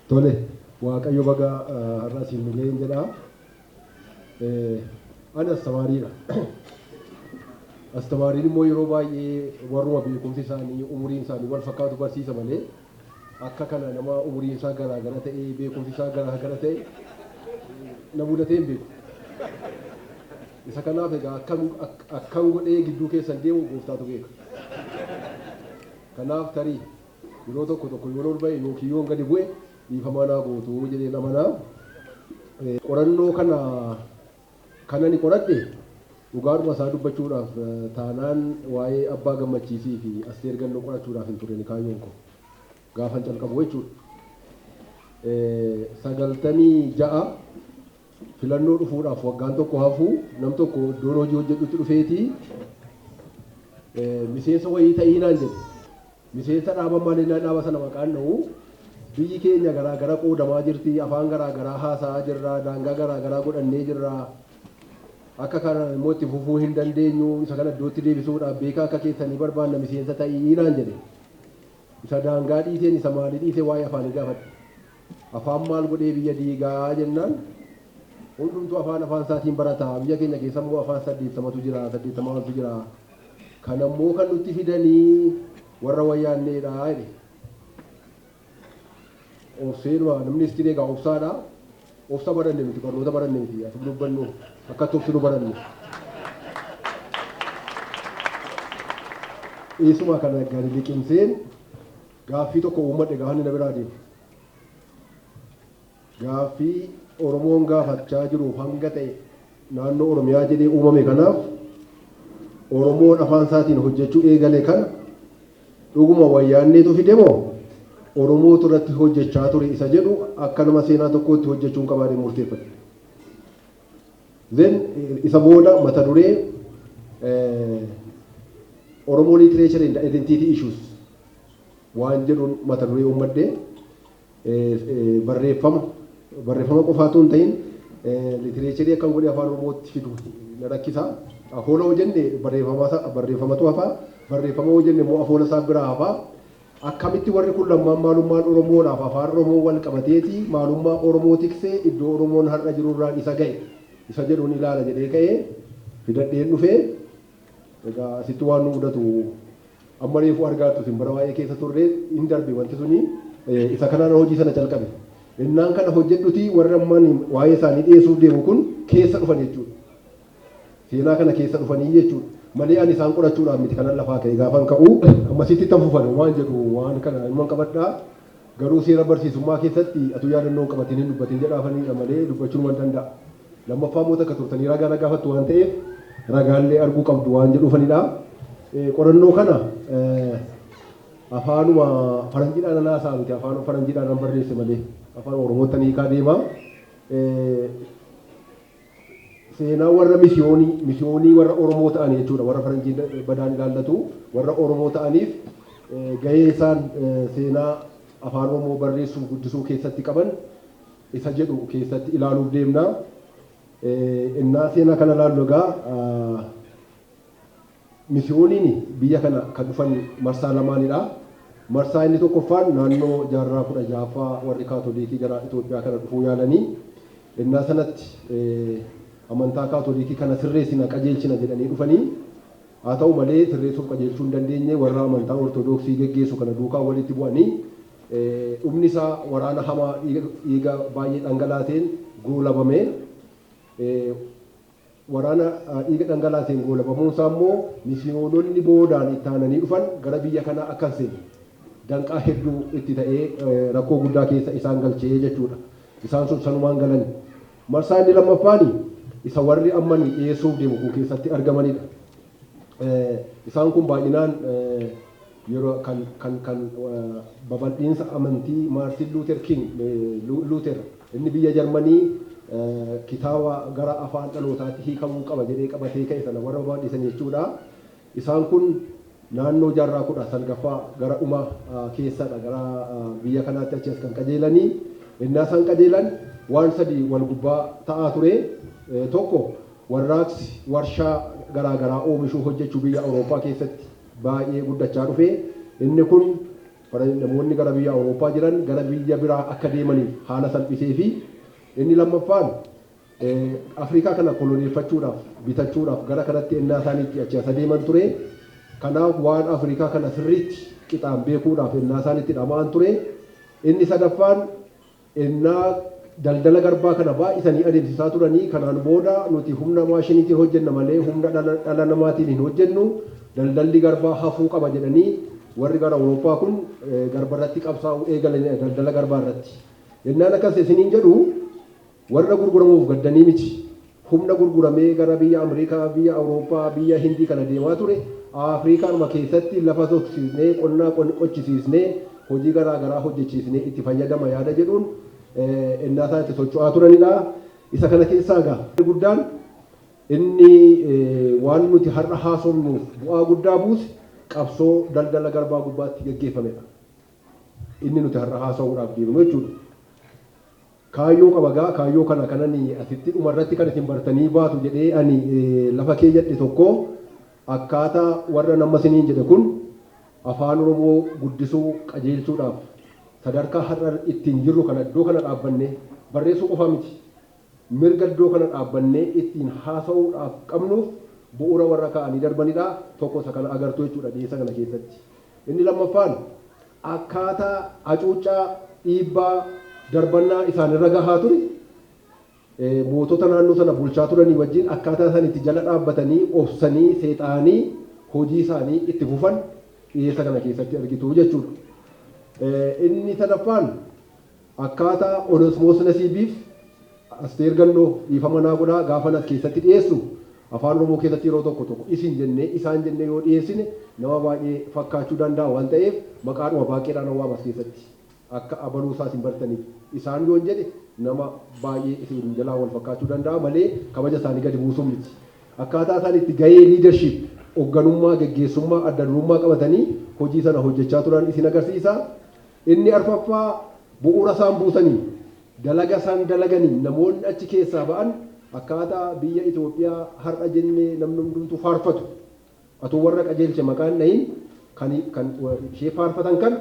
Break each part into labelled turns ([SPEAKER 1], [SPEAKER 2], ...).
[SPEAKER 1] Tole, Waaqayyo baga har'a siin mileen jedha. Ani astamaariidha. Astamaariin immoo yeroo baay'ee warruma beekumsi isaanii umuriin isaanii wal fakkaatu barsiisa malee akka kana nama umuriin isaa garaa gara ta'e beekumsi isaa garaa gara ta'e na mudatee hin beeku. Isa kanaaf egaa akkam godhee gidduu keessan deemu gooftaatu beeka. Kanaaf tarii yeroo tokko yoo ol ba'e yookiin yoo gadi bu'e dhiifamaa naa gootu jedhee amanaa. Qorannoo kana ni qoradhe dhugaadhuma isaa dubbachuudhaaf taanaan waa'ee abbaa gammachiisii fi Asteer Gannoo qorachuudhaaf hin turre kaayyoon koo gaafan calqabu jechuudha. 96 filannoo dhufuudhaaf waggaan tokko hafuu nam tokko iddoon hojii hojjedhutti dhufeetii miseensa wayii ta'ii naan jedhe. Miseensa dhaaba malee dhaaba sana maqaan dha'u biyyi keenya garaa gara qoodamaa jirti, afaan garaa garaa haasa'aa jirra, daangaa garaa garaa godhannee jirra. Akka kana immoo itti fufuu hin dandeenyu, isa kana iddootti deebisuudhaaf beekaa akka keessanii barbaanna miseensa ta'ii naan jedhe. Isa daangaa dhiiseen isa maalii dhiisee waa'ee afaanii gaafadhe. Afaan maal godhee biyya diigaa jennaan hundumtuu afaan isaatiin barataa. Biyya keenya keessa immoo afaan 80tu jira, 80tu jira. Kana immoo kan nutti fidanii warra wayyaanneedha jedhe. Obseeduma namni isti egaa obsaadha. Obsa baranne miti, barnoota baranne miti, ati dubbannu akka tobsinu baranne. Eesuma kana gadi liqimseen gaaffii tokko uummadhe gaafanni na biraa deemu. Gaaffii Oromoon gaafachaa jiru hanga ta'e naannoo Oromiyaa jedhee uumame kanaaf Oromoon afaan isaatiin hojjechuu eegale kana dhuguma wayyaanneetu fide moo Oromootu irratti hojjechaa ture isa jedhu akka nama seenaa tokkotti hojjechuun qabaadhe murteeffate. Then isa booda mata duree Oromoo literature and identity issues waan jedhuun mata duree uummadhe barreeffama qofaatu hin ta'in literature akkan godhee afaan Oromootti fidu na rakkisa. Afoola hojjenne barreeffamatu hafaa, barreeffama hojjenne immoo afoola isaa biraa hafaa. Akkamitti warri kun lammaan maalummaan Oromoodhaaf afaan Oromoo wal qabateeti maalummaa Oromoo tiksee iddoo Oromoon har'a jirurraan isa ga'e isa jedhuun ilaala jedhee ka'ee fidadheen dhufee egaa asitti waan nu mudatu amma reefu argaattu sin bara waa'ee keessa turree hin darbe wanti suni isa kanaan hojii sana calqabe. Innaan kana hojjedhuti warri ammaan waa'ee isaanii dhiyeessuuf deemu kun keessa dhufan jechuudha. Seenaa kana keessa dhufanii jechuudha. Malee ani isaan qorachuudhaaf miti kanan lafaa ka'e gaafan ka'u ammasitti tan fufan waan jedhu waan kana ilman qabadhaa garuu seera barsiisummaa keessatti atu yaadannoo qabatiin hin dubbatin jedhaafanidha malee dubbachuu waan danda'a. Lammaffaa moota akka turtanii ragaa gaafattu waan ta'eef ragaallee arguu qabdu waan jedhuufanidha. Qorannoo kana afaanuma faranjiidhaan naasaa miti afaan faranjiidhaan barreesse malee afaan Oromootti hiikaa deema. Seenaa warra misiyoonii warra Oromoo ta'an jechuudha. Warra faranjii badaan ilaallatu warra Oromoo ta'aniif gahee isaan seenaa afaan Oromoo barreessuu guddisuu keessatti qaban isa jedhu keessatti ilaaluuf deemna. Innaa seenaa kana ilaallu egaa misiyooniin biyya kana kan dhufan marsaa lamaanidha. Marsaa inni tokkoffaan naannoo jaarraa 16ffaa warri kaatolikii gara Itoophiyaa kana dhufuu yaalanii innaa sanatti amantaa kaatolikii kana sirreessina qajeelchina jedhanii dhufanii haa ta'u malee sirreessuuf qajeelchuu hin dandeenye warra amantaa ortodoksii geggeessu kana duukaa walitti bu'anii dhumni isaa waraana hamaa dhiiga baay'ee dhangalaateen goolabame. Waraana dhiiga dhangalaateen goolabamuun isaa immoo misiyoononni boodaan itti aananii dhufan gara biyya kanaa akka hin seenne danqaa hedduu itti ta'ee rakkoo guddaa keessa isaan galchee jechuudha. Isaan sun sanumaan galan. Marsaa inni lammaffaani isa warri ammanii dhiyeessuuf deemu kun keessatti argamanidha. Isaan kun baay'inaan yeroo kan babal'iinsa amantii Maartin Luuter King Luuter inni biyya Jarmanii kitaaba gara afaan dhalootaatti hiikamuu qaba jedhee qabatee ka'e sana warra baadhisan jechuudha. Isaan kun naannoo jaarraa 19ffaa gara dhuma keessadha gara biyya kanaatti achi as kan qajeelanii. Innaa isaan qajeelan waan sadii wal gubbaa ta'aa ture. Tokko warraaqsi warshaa garaagaraa oomishuu hojjechuu biyya Awurooppaa keessatti baay'ee guddachaa dhufe. Inni kun namoonni gara biyya Awurooppaa jiran gara biyya biraa akka deemaniif haala salphisee fi inni lammaffaan Afrikaa kana koloneeffachuudhaaf bitachuudhaaf gara kanatti ennaa isaaniitti achi as deeman ture. Kanaaf waan Afrikaa kana sirriitti qixaan beekuudhaaf ennaa isaaniitti dhama'an ture. Inni sadaffaan ennaa daldala garbaa kana baay'isanii adeemsisaa turanii kanaan booda nuti humna maashiniitiin hojjenna malee humna dhala namaatiin hin hojjennu daldalli garbaa hafuu qaba jedhanii warri gara Awurooppaa kun garba irratti qabsaa'uu eegalanii daldala garbaa irratti. Ennaan akkas isiniin jedhu warra gurguramuuf gaddanii miti. Humna gurguramee gara biyya Ameerikaa, biyya Awurooppaa, biyya Hindii kana deemaa ture. Afrikaanuma keessatti lafa soqsiisnee qonnaa qochisiisnee hojii garaa garaa hojjechiisnee itti fayyadama yaada jedhuun ennaa isaan itti socho'aa turanidha. Isa kana keessaa egaa guddaan inni waan nuti har'a haasofnuuf bu'aa guddaa buuse qabsoo daldala garbaa gubbaatti gaggeeffamedha. Inni nuti har'a haasa'uudhaaf deemnu jechuudha. Kaayyoo qabagaa kaayyoo kana kananii asitti dhumarratti kan isin bartanii baatu jedhee ani lafa kee jedhe tokko akkaataa warra nama siniin jedhe kun afaan Oromoo guddisuu qajeelchuudhaaf sadarkaa har'a ittiin jirru kana iddoo kana dhaabbannee barreessuu qofa miti. Mirga iddoo kana dhaabbannee ittiin haasa'uudhaaf qabnuuf bu'uura warra kaa'anii darbanidha. Tokko isa kana agartuu jechuudha dhiyeessa kana keessatti. Inni lammaffaan akkaataa hacuuccaa dhiibbaa darbannaa isaanirra gahaa ture mootota naannoo sana bulchaa turanii wajjin akkaataa isaan itti jala dhaabbatanii obsanii seexaanii hojii isaanii itti fufan dhiyeessa kana keessatti argitu jechuudha. Inni sadaffaan akkaataa Onesmoos Nasiibiif Asteer Gannoo dhiifama naa godhaa gaafa nas keessatti dhiyeessu afaan Oromoo keessatti yeroo tokko tokko isin jennee isaan jennee yoo dhiyeessine nama baay'ee fakkaachuu danda'a waan ta'eef maqaadhuma baaqeedhaan hawaamas keessatti akka abaluu isaas hin bartaniif isaan yoo jedhe nama baay'ee isin jalaa wal fakkaachuu danda'a malee kabaja isaanii gadi buusuu miti. Akkaataa isaan itti gahee liidarship hoogganummaa geggeessummaa adda durummaa qabatanii hojii sana hojjechaa turan isin agarsiisa. Inni arfaffaa bu'uura isaan buusanii dalaga isaan dalaganii namoonni achi keessaa ba'an akkaataa biyya Itoophiyaa har'a jennee namni hundumtuu faarfatu atoo warra qajeelche maqaan dhahin kan ishee faarfatan kan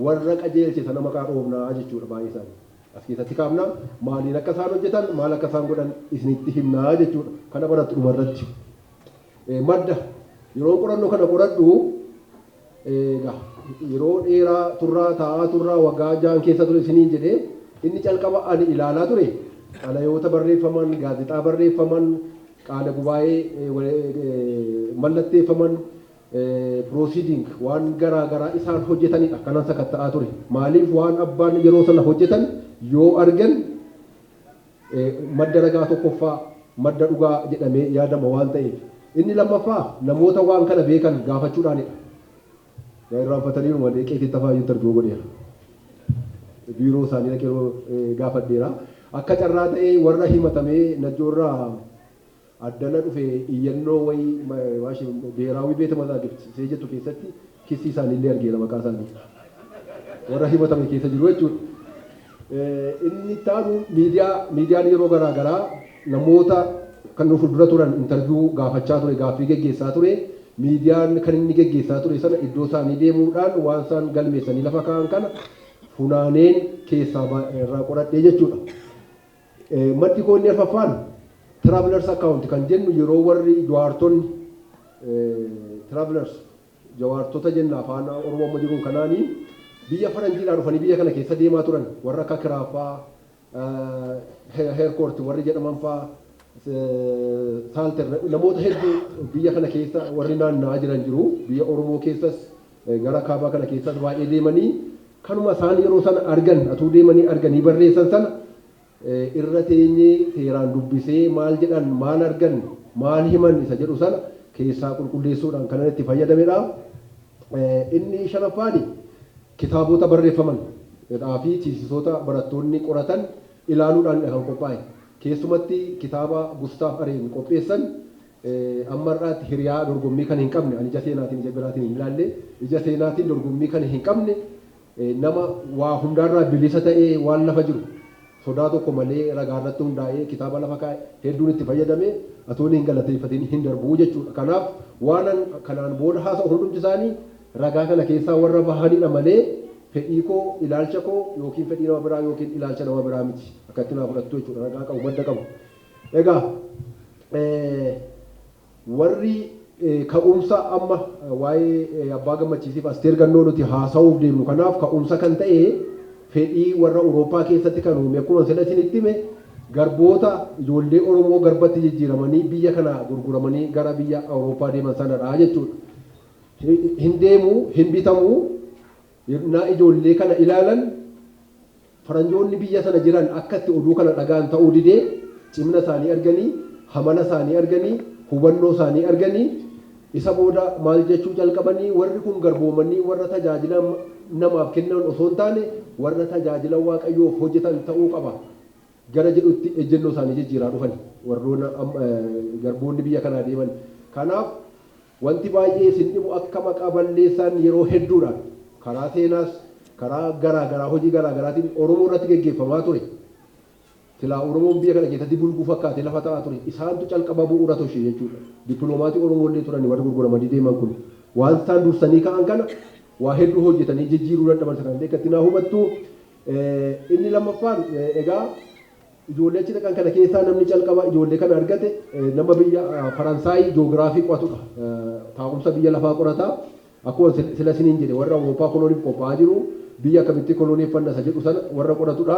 [SPEAKER 1] warra qajeelche sana maqaa dhoofnaa jechuudha baay'ee isaanii. As keessatti kaafna maaliin akka isaan hojjetan maal akka isaan godhan isinitti himnaa jechuudha. Kana barattu dhumarratti. Madda yeroo qorannoo kana qoradhu yeroo dheeraa turraa taa'aa turraa waggaa jaan keessa ture isiniin jedhee inni calqaba ani ilaalaa ture xalayoota barreeffaman gaazexaa barreeffaman qaala gubaa'ee mallatteeffaman proceeding waan garaa garaa isaan hojjetanidha kanan sakatta'aa ture. Maaliif waan abbaan yeroo sana hojjetan yoo argan madda ragaa tokkoffaa madda dhugaa jedhamee yaadama waan ta'eef. Inni lammaffaa namoota waan kana beekan gaafachuudhaanidha. Irraanfatanii malee qeetii tafaa interviyuu godheera. Biiroo isaanii dhaqee gaafadheera. Akka carraa ta'ee warra himatamee najjoorraa addana dhufe iyyannoo wayii biheeraawii beeta mazaagibsee jettu keessatti kissii isaaniillee argeera maqaa isaanii. Warra himatame keessa jiru jechuudha. Inni taanu miidiyaan yeroo garaa garaa namoota kan nu fuuldura turan interviyuu gaafachaa ture gaaffii geggeessaa ture. Miidiyaan kan inni geggeessaa ture sana iddoo isaanii deemuudhaan waan isaan galmeessanii lafa kaa'an kana funaaneen keessaa irraa qoradhee jechuudha. Maddi koonni arfaffaan travelers account kan jennu yeroo warri jawaartonni travelers jawaartota jenna afaan Oromoo amma jiruun kanaanii biyya faranjiidhaa dhufanii biyya kana keessa deemaa turan warra akka kiraaffaa heerkoort warri jedhaman fa'aa saalter namoota hedduu biyya kana keessa warri naanna'aa jiran jiru biyya Oromoo keessas gara kaabaa kana keessas baay'ee deemanii kanuma isaan yeroo sana argan atuu deemanii arganii barreessan sana irra teenyee seeraan dubbisee maal jedhan maal argan maal himan isa jedhu sana keessaa qulqulleessuudhaan kanan itti fayyadamedha. Inni shanaffaani kitaabota barreeffaman fi tiisisoota barattoonni qoratan ilaaluudhaan kan qophaa'e. Keessumatti kitaaba Gustaaf Areen qopheessan ammarraatti hiriyaa dorgommii kan hin qabne ani ija seenaatiin ija biraatiin hin ilaalle ija seenaatiin dorgommii kan hin qabne nama waa hundaarraa bilisa ta'ee waan lafa jiru sodaa tokko malee ragaa irratti hundaa'ee kitaaba lafa kaa'e hedduun itti fayyadamee atoon hin galateeffatiin hin darbuu jechuudha. Kanaaf waan kanaan booda haasa'u hundumti isaanii ragaa kana keessaa warra bahanidha malee fedhii koo ilaalcha koo yookiin fedhii nama biraa yookiin ilaalcha nama biraa miti akkatti naa fudhattu jechuudha ragaa qabu madda qabu. Egaa warri ka'umsa amma waa'ee abbaa gammachiisiif Asteer Gannoo nuti haasa'uuf deemnu kanaaf ka'umsa kan ta'e fedhii warra Awurooppaa keessatti kan uume akkuma sila isinitti hime garboota ijoollee Oromoo garbatti jijjiiramanii biyya kana gurguramanii gara biyya Awurooppaa deeman sanadha jechuudha. Hin deemu hin bitamu na ijoollee kana ilaalan faranjoonni biyya sana jiran akkatti oduu kana dhagaan ta'uu didee cimna isaanii arganii hamala isaanii arganii hubannoo isaanii arganii isa booda maal jechuu jalqabanii warri kun garboomanii warra tajaajila namaaf kennan osoo hin taane warra tajaajila waaqayyoof hojjetan ta'uu qaba gara jedhutti ejjennoo isaanii jijjiiraa dhufan warroota garboonni biyya kanaa deeman. Kanaaf wanti baay'ee isin dhibu akka maqaa balleessaan yeroo hedduudhaan karaa seenaas karaa garaagaraa hojii garaagaraatiin Oromoo irratti gaggeeffamaa ture. Silaa Oromoon biyya kana keessatti bulguu fakkaate lafa ta'aa ture. Isaantu calqaba bu'uura toshee jechuudha. Dippiloomatii Oromoo illee turan warri gurguramanii deeman kun waan isaan dursanii ka'an kana waa hedduu hojjetanii jijjiiruu dadhaban sana beekatti naa hubattu. Inni lammaffaan egaa ijoollee achi dhaqan kana keessaa namni calqaba ijoollee kana argate nama biyya Faransaayii joogiraafii qo'atudha. Taa'umsa biyya lafaa qorataa akkuma sila isiniin jedhe warra Awurooppaa kolooniif qophaa'aa jiru biyya akkamitti kolooniiffanna isa jedhu sana warra qoratudha.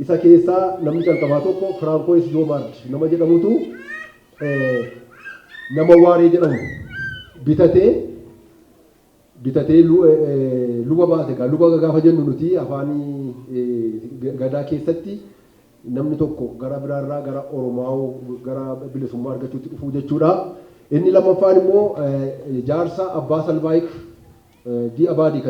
[SPEAKER 1] Isa keessaa namni calqabaa tokko Firaankois Joomaard nama jedhamutu nama waaree jedhamu bitatee luba baase luba gaafa jennu nuti afaanii gadaa keessatti namni tokko gara biraarraa gara Oromoo gara bilisummaa argachuutti dhufuu jechuudha. Inni lammaffaan immoo jaarsa Abbaa Salvaayik Di'abaadii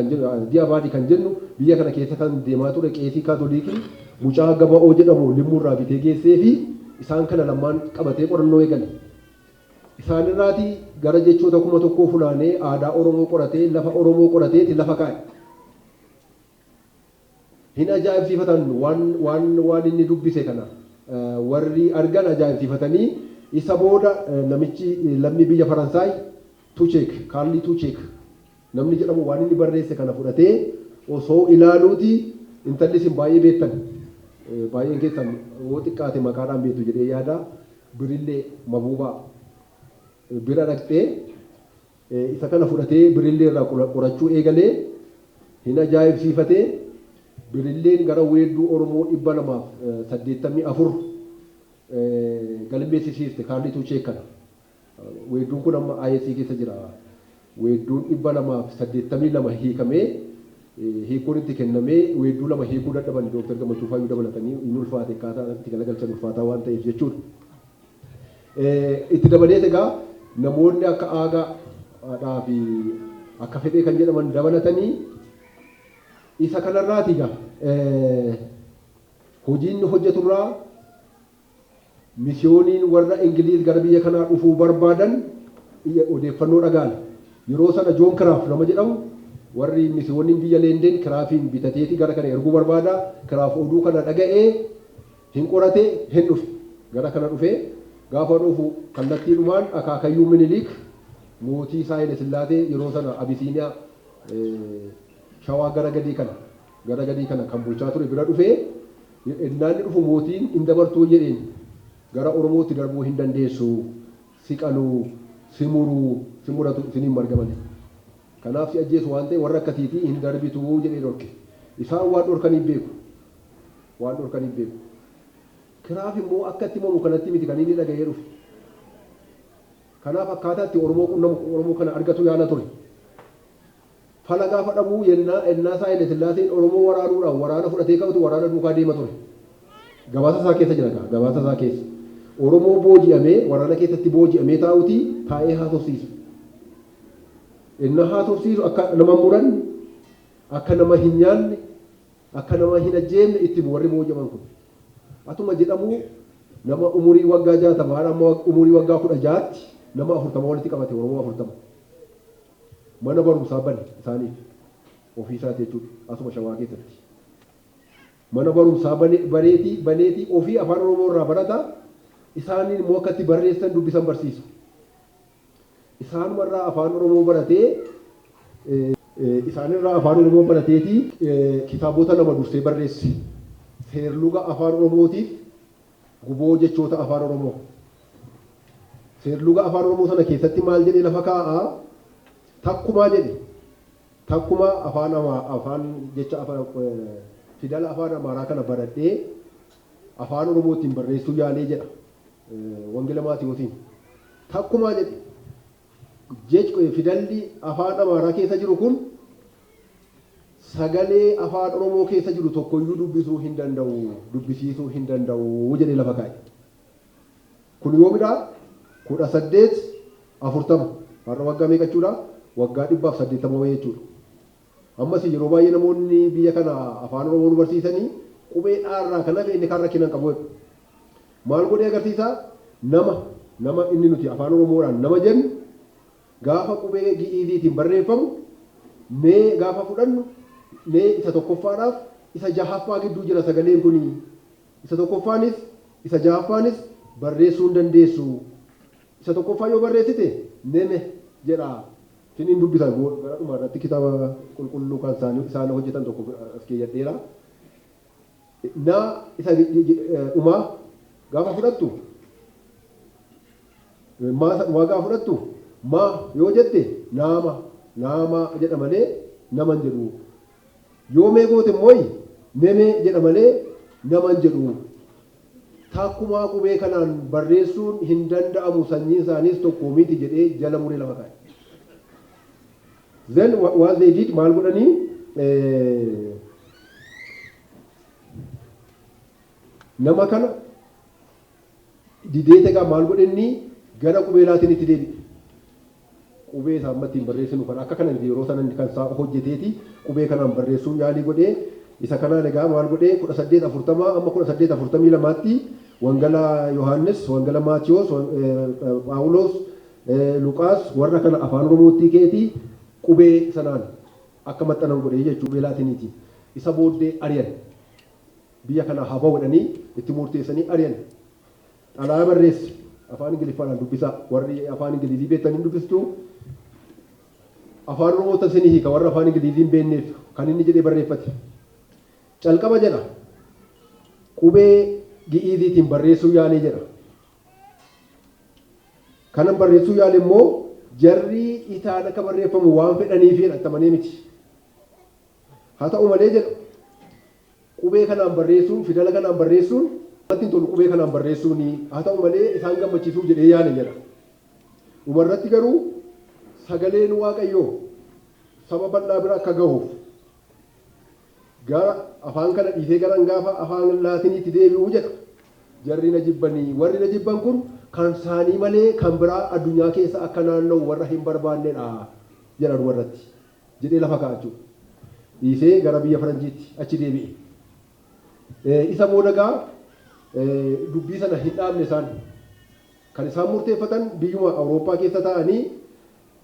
[SPEAKER 1] kan jennu biyya kana keessa kan deemaa ture qeesii kaatolikii mucaa Gaba'oo jedhamu limmuurraa bitee geessee fi isaan kana lamaan qabatee qorannoo eegale. Isaan irraatii gara jechoota 1,000 funaanee aadaa Oromoo qoratee lafa Oromoo qorateeti lafa kaa'e. Hin ajaa'ibsiifatan waan inni dubbise kana warri argan ajaa'ibsiifatanii isa booda namichi lammii biyya Faransaay Kaarli Tuucheek namni jedhamu waan inni barreesse kana fudhatee osoo ilaaluuti intalli isin baay'ee beektan baay'een keessan yoo xiqqaate maqaadhaan beektu jedhee yaada Birillee Mabuubaa bira dhaqxee isa kana fudhatee Birillee irraa qorachuu eegalee hin ajaa'ibsiifatee Birilleen gara weedduu Oromoo 284 galmeessisiiste Kaarli Tuucheek kana. Weedduun kun amma ISC keessa jira. Weedduun 282 hiikamee hiikuun itti kennamee weedduu 2 hiikuu dadhaban Dooktar Gammachuu Faayyuu dabalatanii inni ulfaate akkaataa itti galagalchan ulfaataa waan ta'eef jechuudha. Itti dabalees egaa namoonni akka Aagaadhaa fi akka Fedhee kan jedhaman dabalatanii isa kanarraati egaa hojiin hojjeturraa misiyooniin warra Ingiliiz gara biyya kanaa dhufuu barbaadan odeeffannoo dhagaan yeroo sana Joon Kiraaf nama jedhamu warri misiyooniin biyya Leendeen Kiraafiin bitateeti gara kana erguu barbaada. Kiraaf oduu kana dhaga'ee hin qoratee hin dhufe gara kana dhufee gaafa dhufu kallattiidhumaan akaakayyuu Minilik mootii Haayile Sillaasee yeroo sana Abisiiniyaa Shawaa gara gadii kana kan bulchaa ture bira dhufee innaan dhufu mootiin hin dabartuu jedheen gara Oromootti darbuu hin dandeessu si qaluu si muruu si muratu isiniin margaman kanaaf si ajjeesu waan ta'e warra akkasiitii hin darbituu jedhee dhorke isaan waan dhorkaniif beeku Kiraaf immoo akkatti himamu kanatti miti kan inni dhaga'ee dhufe kanaaf akkaataatti Oromoo kana argatu yaala ture. Fala gaafa dhabuu ennaa Haayile Sillaaseen Oromoo waraanuudhaan waraana fudhatee qabatu waraana duukaa deema ture. Gabaasa isaa keessa jira gabaasa isaa keessa. Oromoo booji'amee waraana keessatti booji'amee taa'uti taa'ee haasofsiisu. Ennaa haasofsiisu akka nama muran akka nama hin nyaanne akka nama hin ajjeemne itti warri booji'aman kun. Atuma jedhamu nama umurii waggaa 60 amma umurii waggaa 16tti nama 40 walitti qabate Oromoo 40. Mana barumsaa bane isaaniif ofii isaati jechuudha asuma Shawaa keessatti. Mana barumsaa baneetii ofii afaan Oromoo irraa barata isaaniin immoo akkatti barreessan dubbisan barsiisu. Isaanumarraa afaan Oromoo baratee isaanirraa afaan Oromoo barateetii kitaabota lama dursee barreesse. Seerluga afaan Oromootiif guboo jechoota afaan Oromoo. Seerluga afaan Oromoo sana keessatti maal jedhee lafa kaa'aa? Takkumaa jedhe. Takkuma afaan jecha fidala afaan Amaaraa kana baradhee afaan Oromootiin barreessuu yaalee jedha. Wangeela Maatiyoosiin. Takkumaa jedhe. Fidalli afaan Amaaraa keessa jiru kun sagalee afaan Oromoo keessa jiru tokkoyyuu dubbisuu hin danda'u, dubbisiisuu hin danda'u jedhee lafa kaa'e. Kun yoomidhaa 1840 har'a waggaa meeqa jechuudha? Waggaa 180 wayii jechuudha. Ammas yeroo baay'ee namoonni biyya kana afaan Oromoo nu barsiisanii qubee dhaarraa kan hafe inni kan rakkinaan qabu. Maal godhee agarsiisaa? Nama inni nuti afaan Oromoodhaan nama jennu gaafa qubee gi'iiziitiin barreeffamu mee gaafa fudhannu mee isa tokkoffaadhaaf isa jahaffaa gidduu jira sagaleen kun isa tokkoffaanis isa jahaffaanis barreessuu hin dandeessu. Isa tokkoffaa yoo barreessite neme jedha. Kiniin dubbisan gara dhumaa irratti kitaaba qulqulluu kan isaan hojjetan tokko as keeyyadheera. Isa dhumaa gaafa fudhattu waa gaafa fudhattu maa yoo jette naama jedha malee naman jedhu. Yoo mee goote immoo neme jedha malee naman jedhu. Takkumaa qubee kanaan barreessuun hin danda'amu sanyiin isaaniis tokko miti jedhee jala muree lafa kaa'e. Then what they did maal godhanii nama kana dideete egaa maal godhanii gara qubee laatiin itti deebi'e. Qubee isaa amma ittiin barreessinu kan akka kana yeroo sana kan isaa hojjeteeti qubee kanaan barreessuun yaalii godhee isa kanaan egaa maal godhee 1840 amma 1842tti Wangeela Yohaannis, Wangeela Maatiyoos, Phaawulos, Luqaas warra kana afaan Oromootti keetii qubee sanaan akka maxxanan godhee jechuudha qubee laatiniiti. Isa booddee ari'an biyya kana haa ba'uudhanii itti murteessanii ari'an. Xalayaa barreessi afaan Ingiliffaadhaan dubbisaa warri afaan Ingilizii beektanii dubbistu afaan Oromoota isinii hiika warra afaan Ingiliziin beekneef kan inni jedhee barreeffate. Calqaba jedha qubee gi'iiziitiin barreessuu yaalee jedha. Kanan barreessuu yaale immoo jarri itaan akka barreeffamu waan fedhaniifi hidhatamanii miti. Haa ta'u malee jedha qubee kanaan barreessuun fidala kanaan barreessuun irratti tolu qubee kanaan barreessuun haa ta'u malee isaan gammachiisuuf jedhee yaale jedha. Dhumarratti garuu sagaleen Waaqayyoo saba bal'aa bira akka gahuuf gara afaan kana dhiisee garan gaafa afaan laatiniitti deebi'uu jedha. Jarri na jibbanii warri na jibban kun kan isaanii malee kan biraa addunyaa keessa akka naanna'u warra hin barbaannedha jedha dhumarratti jedhee lafa kaa'achuu. Dhiisee gara biyya Faranjiitti achi deebi'e. Isa booda gaa dubbii sana hin dhaabne isaan kan isaan murteeffatan biyyuma Awurooppaa keessa ta'anii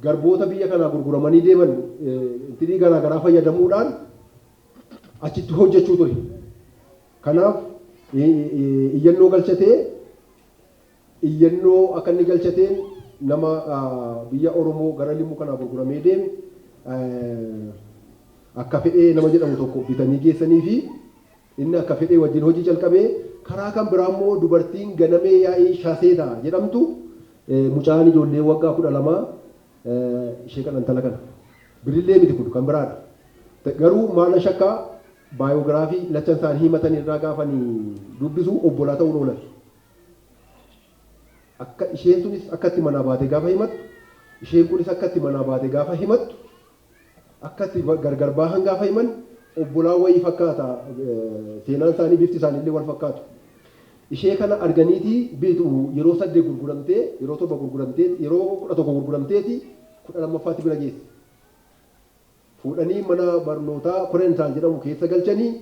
[SPEAKER 1] garboota biyya kanaa gurguramanii deeman itti garaa garaa fayyadamuudhaan achitti hojjechuu ture. Kanaaf iyyannoo galchatee iyyannoo akka inni galchateen nama biyya Oromoo gara Limuu kanaa gurguramee deeme akka fedhee nama jedhamu tokko bitanii geessanii fi inni akka fedhee wajjin hojii calqabee karaa kan biraa immoo dubartiin ganamee yaa'ii Shaaseeta jedhamtu mucaan ijoollee waggaa 12 ishee kan intala kana birillee miti kun kan biraadha. Garuu maal shakkaa baayogiraafii lachan isaanii himatan irraa gaafanii dubbisu obbolaa ta'uun oolan. Akka isheen sunis akkatti manaa baate gaafa himattu isheen kunis akkatti manaa baate gaafa himattu akkatti gargar baahan gaafa himan obbolaa wayii fakkaata seenaan isaanii bifti isaaniillee wal fakkaatu. Ishee kana arganiitii bitu yeroo 8 gurguramtee yeroo 7 gurguramtee yeroo 11 gurguramteeti 12ffaatti bira geesse. Fuudhanii mana barnootaa Korentaan jedhamu keessa galchanii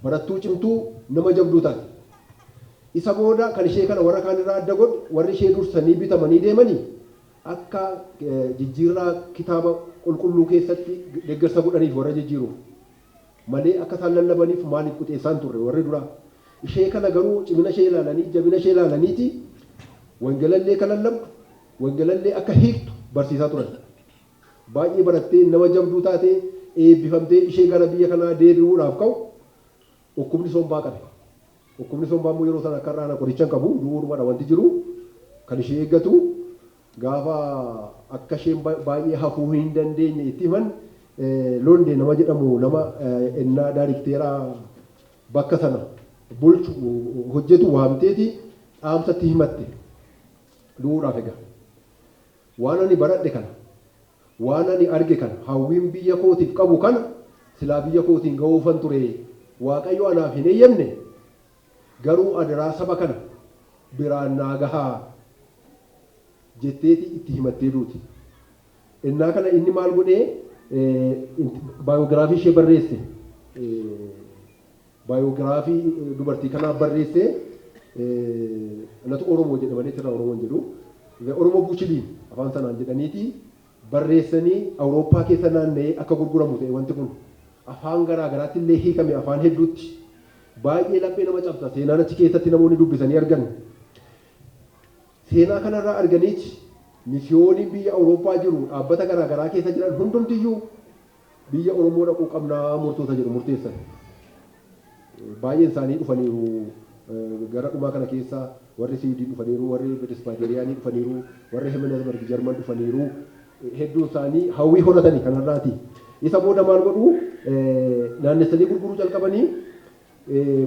[SPEAKER 1] barattuu cimtuu nama jabduu taate. Isa booda kan ishee kana warra kaan irraa adda godhu warri ishee dursanii bitamanii deemanii akka jijjiirraa kitaaba qulqulluu keessatti deeggarsa godhaniif warra jijjiiruuf malee akka isaan lallabaniif maaliif quxeessaan turre warri duraa. Ishee kana garuu cimina ishee ilaalanii jabina ishee ilaalaniiti wangeelallee kan lallabdu wangeelallee akka hiiktu barsiisaa turan. baay'ee barattee nama jabduu taatee eebbifamtee ishee gara biyya kanaa deebi'uudhaaf ka'u dhukkubni sombaa qabe. Dhukkubni sombaa immoo yeroo sana akka irraa qoricha qabu du'uudhumadha wanti jiru kan ishee eeggatu gaafa akka isheen baay'ee hafuu hin dandeenye itti himan Londe nama jedhamu nama ennaa daarikteeraa bakka sana bulchu hojjetu waamteeti dhaamsatti himatte du'uudhaaf egaa. Waan ani baradhe kana waan ani arge kana hawwiin biyya kootiif qabu kana silaa biyya kootiin ga'uufan ture Waaqayyo anaaf hin eeyyamne garuu adaraa saba kana biraan naa gahaa jetteeti itti himattee duuti. Innaa kana inni maal godhee baayogiraafii ishee barreesse baayogiraafii dubartii kanaa barreesse natu Oromoo jedha malee irraa Oromoon jedhu Oromoo Buchiliin afaan sanaan jedhaniiti barreessanii Awurooppaa keessa naanna'ee akka gurguramu ta'e wanti kun afaan garaa garaatti illee hiikame afaan hedduutti baay'ee laphee nama cabsa seenaan achi keessatti namoonni dubbisanii argan seenaa kanarraa arganiiti misiyooniin biyya Awurooppaa jiru dhaabbata garaa garaa keessa jiran hundumtiyyuu biyya Oromoo dhaquu qabnaa murtoota jedhu murteessan baay'een isaanii dhufaniiru gara dhumaa kana keessa warri Siwiidii dhufaniiru warri Birispaatiriyaanii dhufaniiru warri Hemenesberg Jarman dhufaniiru hedduun isaanii hawwii horatanii kanarraati. Isa booda maal godhu naannessanii gurguruu jalqabanii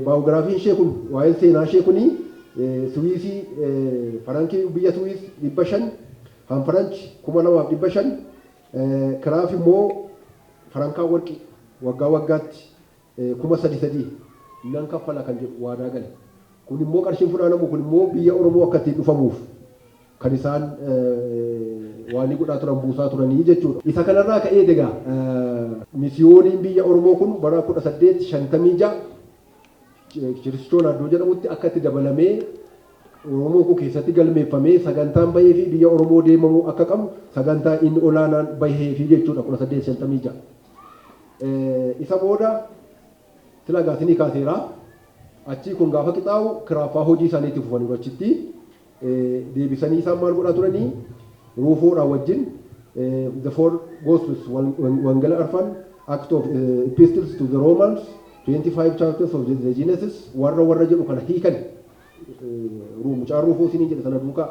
[SPEAKER 1] baayogiraafiin ishee kun waa'ee seenaa ishee kunii Suwiisii farankii biyya Suwiis 500 han faranchi 2500 kiraaf immoo farankaa warqii waggaa waggaatti 3,300 nan kaffala kan jedhu waadaa gale. Kun immoo qarshiin funaanamu kun immoo biyya Oromoo akka ittiin dhufamuuf kan isaan waan godhaa turan buusaa turanii jechuudha. Isa kanarraa ka'ee egaa misiyooniin biyya Oromoo kun bara 1856 Kiristoon Addoo jedhamutti akka itti dabalamee Oromoo kun keessatti galmeeffamee sagantaan bahee fi biyya Oromoo deemamuu akka qabu sagantaa inni olaanaan bahee fi jechuudha 1856. Isa booda sila gaasinii kaaseera achii kun gaafa qixaa'u kiraaffaa hojii isaaniitti fufaniiru achitti deebisanii isaan maal godhaa turanii ruufoodhaan wajjin the four gospels wangala arfan act of epistles to the Romans 25 chapters of the Genesis warra jedhu kana hiikan mucaan ruufoo isinii jedhe sana duukaa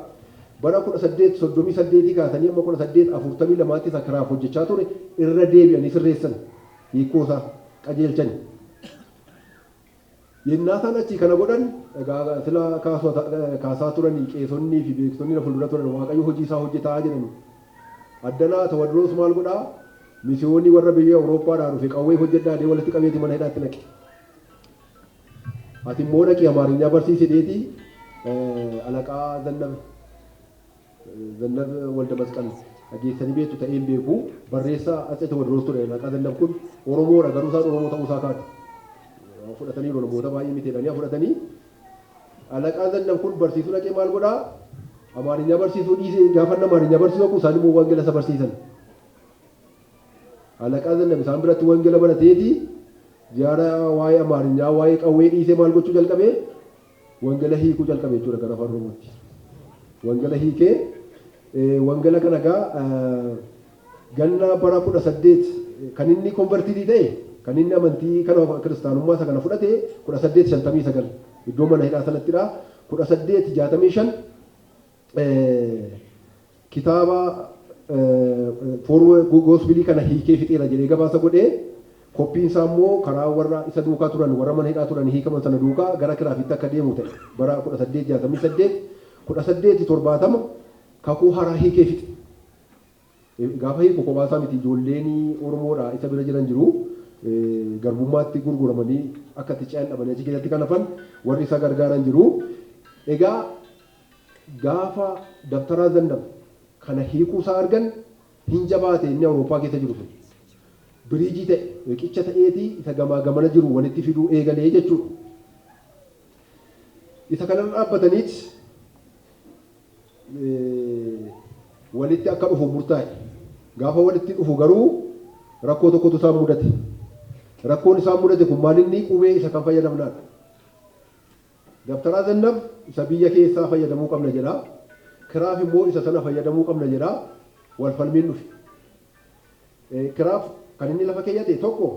[SPEAKER 1] bara 1838 kaasanii amma 1842 isa kiraaf hojjechaa ture irra deebi'anii sirreessan hiikoosaa qajeelchan. Yennaa isaan achii kana godhan egaa sila kaasaa turanii qeesonnii fi beektonni na fuuldura turan Waaqayyo hojii isaa hojjetaa jedhani. Addanaa Tawadroos maal godhaa misiyoonni warra biyya Awurooppaadhaa dhufe qawwee hojjedhaa dee walitti qabeeti mana hidhaatti naqe. Ati immoo dhaqii Amaarinyaa barsiisidheeti alaqaa Zannab Walda Masqal dhageessanii beektu ta'een beeku barreessaa Atsee Tawadroos ture alaqaa Zannab kun Oromoodha garuu isaan Oromoo ta'uusaa kaatu. Fudhatanii namoota baay'ee miteedhanii fudhatanii alaqaa Zannab kun barsiisuu dhaqee maal godhaa Amaarinyaa barsiisuu dhiisee gaafa Amaarinyaa barsiisuu kun isaan immoo wangeela isa barsiisan. Alaqaa Zannab isaan biratti wangeela barateeti jaara waa'ee Amaarinyaa waa'ee qawwee dhiisee maal gochuu jalqabee wangeela hiikuu jalqabee jechuudha gara afaan Oromootti. Wangeela hiikee wangeela kana egaa ganna bara 18 kan inni konvertiitii ta'e kan inni amantii kana kiristaanummaa isa kana fudhate 1859 iddoo mana hidhaa sanattidha 1865 kitaaba goosbilii kana hiikee fixeera jedhee gabaasa godhee koppiin isaa immoo karaa warra isa duukaa turan warra mana hidhaa turan hiikaman sana duukaa gara kiraafitti akka deemu ta'e bara 1868 1870 kakuu haraa hiikee fixe. Gaafa hiiku kophaa isaa miti ijoolleen Oromoodha isa bira jiran jiru. Garbummaatti gurguramanii akka itti ce'an dhabanii achi keessatti kan hafan warri isa gargaaran jiru. Egaa gaafa Dabtaraa Zannab kana hiikuu isaa argan hin jabaate inni Awurooppaa keessa jiru sun. Biriijii ta'e riqicha ta'eeti isa gamaa gamana jiru walitti fiduu eegalee jechuudha. Isa kanarra dhaabbataniit walitti akka dhufu murtaa'e. Gaafa walitti dhufu garuu rakkoo tokkotu isaan mudate. Rakkoon isaan mudate kun maal inni qubee isa kan fayyadamnaadha. Dabtaraa Zannab isa biyya keessaa fayyadamuu qabna jedha. Kiraaf immoo isa sana fayyadamuu qabna jedha. Wal falmiin dhufe. Kanaaf kan inni lafa keeyyate tokko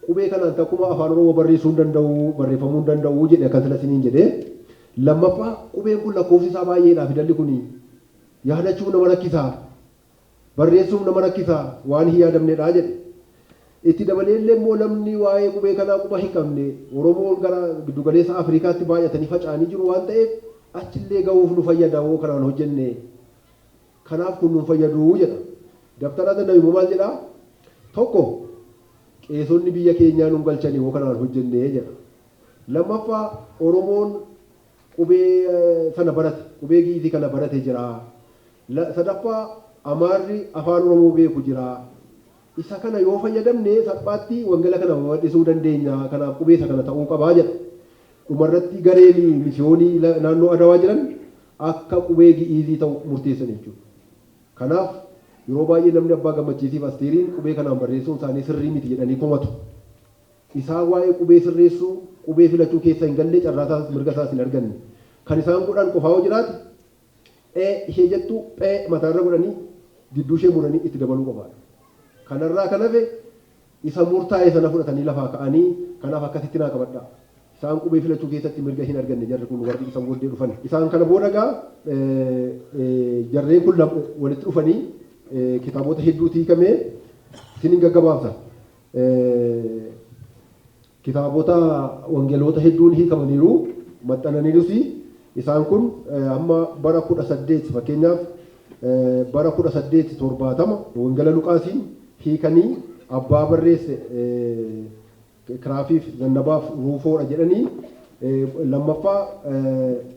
[SPEAKER 1] qubee kanaan takkuma afaan oromoo barreessuu hin danda'u barreeffamuu hin danda'u jedhe akkas lasiniin jedhee lammaffaa qubeen kun lakkoofsi isaa baay'eedha fidalli kun yaadachuuf nama rakkisaa barreessuuf nama rakkisaa waan hin yaadamnedha jedhe. Itti dabaleellee immoo namni waa'ee qubee kanaa quba hin qabne oromoon gara giddugaleessa Afrikaatti baay'atanii faca'anii jiru waan ta'eef achillee ga'uuf nu fayyada hoo kanaan hojjenne kanaaf kun nu fayyadu jedha. Dabtara danda'imu maal jedhaa? Tokko qeesonni biyya keenyaa nu galchanii hoo kanaan hojjennee jedha. Lammaffaa oromoon qubee sana barate qubee giizii kana barate jira. Sadaffaa amaarri afaan oromoo beeku jira. Isa kana yoo fayyadamne salphaatti wangala kana mul'isuu dandeenya kanaaf qubee isa kana ta'uu qabaa jedha. Dhumarratti gareen misiyoonii naannoo Adawaa jiran akka qubee giizii ta'u murteessan jechuudha. Kanaaf yeroo baay'ee namni abbaa gammachiisiif asteeriin qubee kanaan barreessuun isaanii sirrii miti jedhanii komatu. Isaan waa'ee qubee sirreessuu qubee filachuu keessa hin galle carraasaas mirga isaas hin arganne. Kan isaan godhan qofaa yoo jiraate ishee jettu mataarra godhanii gidduu ishee muranii itti dabaluu qofaadha. Kanarraa kan hafe isa murtaa'e sana fudhatanii lafaa ka'anii kanaaf akkasitti naa qabadha. Isaan qubee filachuu keessatti mirga hin arganne jarri kun warri isaan booddee dhufan. Isaan kana booda gaa jarreen kun walitti dhufanii kitaabota hedduutu hiikamee isiniin gaggabaabsa. Kitaabota wangeelota hedduun hiikamaniiru maxxananiirus isaan kun amma bara 18 fakkeenyaaf bara 1870 wangeela Luqaasiin hiikanii abbaa barreesse Kiraafiif Zannabaaf Ruufoodha jedhanii lammaffaa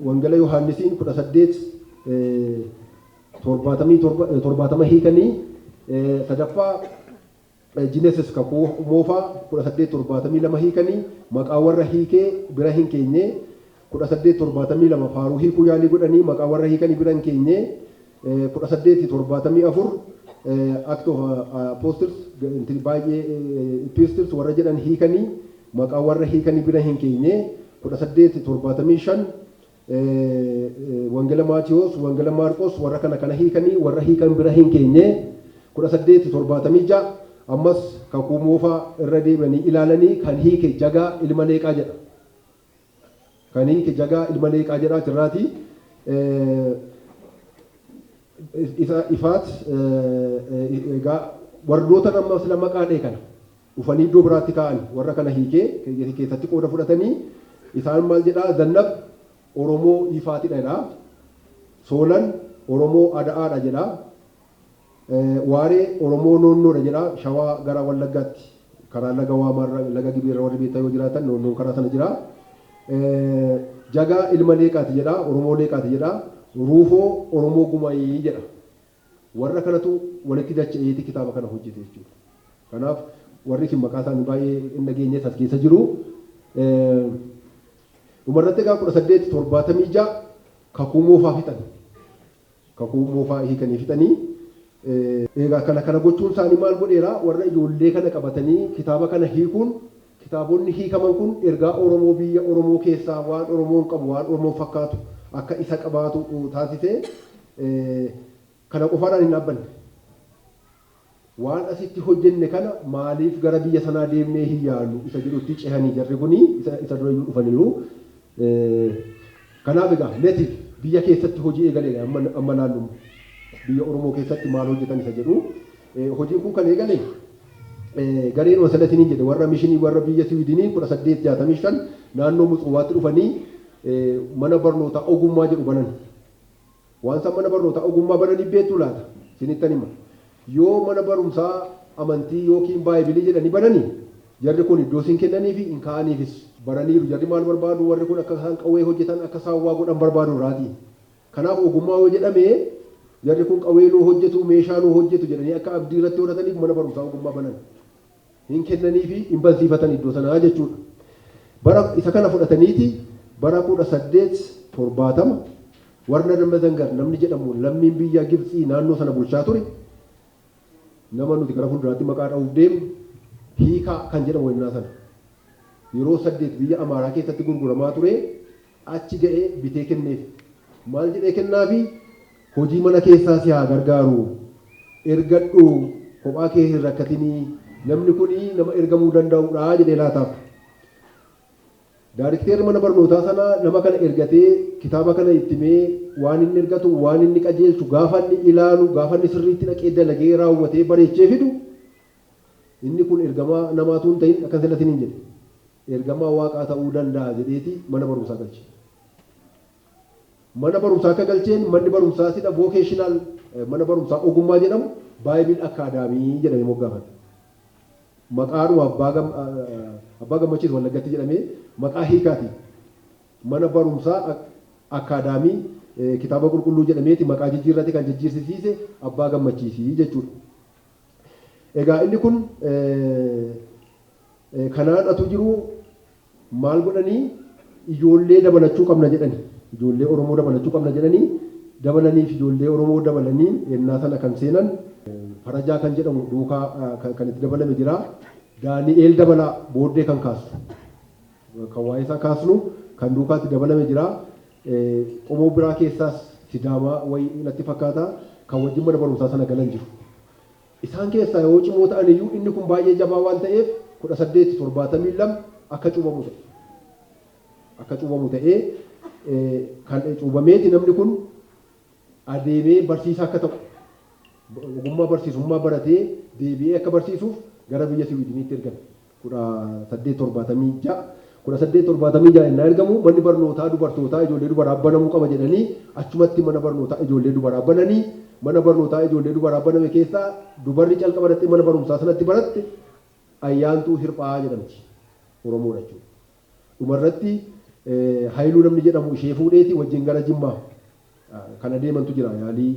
[SPEAKER 1] wangeela Yohaannisiin 1870 hiikanii sadaffaa Jinesis kakuu moofaa 1872 hiikanii maqaa warra hiikee bira hin keenye 1872 faaruu hiikuu yaalii godhanii maqaa warra hiikanii bira hin keenye 1874 Act of Apostles baay'ee Epistles warra jedhan hiikanii maqaa warra hiikanii bira hin keenye 1875 wangeela Maatiyoos wangeela Maarqos warra kana hiikanii warra hiikan bira hin keenye 1876 ammas kakuu moofaa irra deebanii ilaalanii kan hiike jagaa ilma leeqaa jedha. Kan hiike jagaa ilma leeqaa jedha jirraati. Isa ifaat egaa warroota nammas lama qaadhee kana dhufanii iddoo biraatti ka'an warra kana hiikee keessatti qooda fudhatanii isaan maal jedhaa Zannab Oromoo ifaatidha jedhaa. Soolan Oromoo Ada'aadha jedhaa. Waaree Oromoo Noonnoodha jedhaa. Shawaa gara Wallaggaatti karaa laga Waamaarra laga Gibeerra warri beektaa yoo jiraatan noonnoon karaa sana jiraa. Jagaa ilma leeqaati jedhaa. Oromoo leeqaati jedhaa. Ruufoo Oromoo Gumayii jedha. Warra kanatu walitti dacha'eeti kitaaba kana hojjete jechuudha. Kanaaf warri isin maqaa isaanii baay'ee hin dhageenye as keessa jiru. Dhumarratti egaa 1876 kakuu moofaa fixan. Kakuu moofaa hiikanii fixanii. Egaa kana gochuun isaanii maal godheera warra ijoollee kana qabatanii kitaaba kana hiikuun kitaabonni hiikaman kun ergaa Oromoo biyya Oromoo keessaa waan Oromoon qabu waan Oromoon fakkaatu akka isa qabaatu taasisee kana qofaadhaan hin dhaabbanne. Waan asitti hojjenne kana maaliif gara biyya sanaa deemnee hin yaallu isa jedhutti cehanii jarri kuni isa dura iyyuu dhufaniiru. Kanaaf egaa neetiif biyya keessatti hojii eegaleedha amma laallu biyya Oromoo keessatti maal hojjetan isa jedhu. Hojiin kun kan eegale gareen wasalatiniin jedhe warra mishinii warra biyya Siwiidinii 1865 naannoo Mutsuwaatti dhufanii mana barnootaa ogummaa jedhu banan. Waan san mana barnootaa ogummaa bananii beektu laata sinittan hima. Yoo mana barumsaa amantii yookiin baayibilii jedhanii bananii jarri kun iddoo siin kennanii fi hin kaa'aniifis baraniiru. Jarri maal barbaadu warri kun akka isaan qawwee hojjetan akka isaan waa godhan barbaadu irraati. Kanaaf ogummaa yoo jedhamee jarri kun qawwee nuu hojjetu meeshaa nuu hojjetu jedhanii akka abdii irratti horataniif mana barumsaa ogummaa banan. Hin kennanii fi hin barsiifatan iddoo sanaa jechuudha. Bara isa kana fudhataniiti bara 1870 warra Damazangar namni jedhamu lammiin biyya Gibxii naannoo sana bulchaa ture. Nama nuti gara fuulduraatti maqaa dha'uuf deemu hiikaa kan jedhamu wannaa sana. Yeroo 8 biyya Amaaraa keessatti gurguramaa ture achi ga'ee bitee kenneef. Maal jedhee kennaafi hojii mana keessaa si haa gargaaru ergadhu kophaa kee hin rakkatinii namni kuni nama ergamuu danda'udha jedhee laataaf. Daarikteerri mana barnootaa sana nama kana ergatee kitaaba kana ittimee waan inni ergatu waan inni qajeelchu gaafa inni ilaalu gaafa inni sirriitti dhaqee dalagee raawwatee bareechee fidu inni kun ergamaa namaatu hin ta'in akkan sellatiin hin jedhe ergamaa waaqaa ta'uu danda'a jedheeti mana barumsaa galche. Mana barumsaa akka galcheen manni barumsaa sidha vocational mana barumsaa ogummaa jedhamu Bible Academy jedhamee moggaafame. Maqaadhuma abbaa gammachiis Wallagatti jedhamee maqaa hiikaati. Mana barumsaa Academy kitaaba qulqulluu jedhameeti maqaa jijjiirratti kan jijjiirsisiise abbaa gammachiisii jechuudha. Egaa inni kun kanaan atu jiru maal godhanii ijoollee dabalachuu qabna jedhani. Ijoollee Oromoo dabalachuu qabna jedhanii dabalaniif ijoollee Oromoo dabalanii yennaa sana kan seenan Farajaa kan jedhamu duukaa kan itti dabalame jira. Daani'eel dabalaa booddee kan kaasu kan waa'ee isaa kaasnu kan duukaatti dabalame jira. Qomoo biraa keessaas Sidaamaa wayii natti fakkaata kan wajjin mana barumsaa sana galan jiru. Isaan keessaa yoo cimoo ta'an iyyuu inni kun baay'ee jabaa waan ta'eef 1872 akka cuubamu ta'e. Akka cuubamu ta'ee kan cuubameeti namni kun adeemee barsiisaa akka ta'u ogummaa barsiisummaa baratee deebi'ee akka barsiisuuf gara biyya Siwiidiniitti ergame. 1876 innaa ergamu manni barnootaa dubartootaa ijoollee dubaraa banamuu qaba jedhanii achumatti mana barnootaa ijoollee dubaraa bananii mana barnootaa ijoollee dubaraa baname keessaa dubarri calqaba dhattee mana barumsaa sanatti baratte Ayyaantuu Hirphaa jedhamti Oromoodha jechuudha. Dhumarratti Haayiluu namni jedhamu ishee fuudheeti wajjin gara Jimmaa kan adeemantu jira yaalii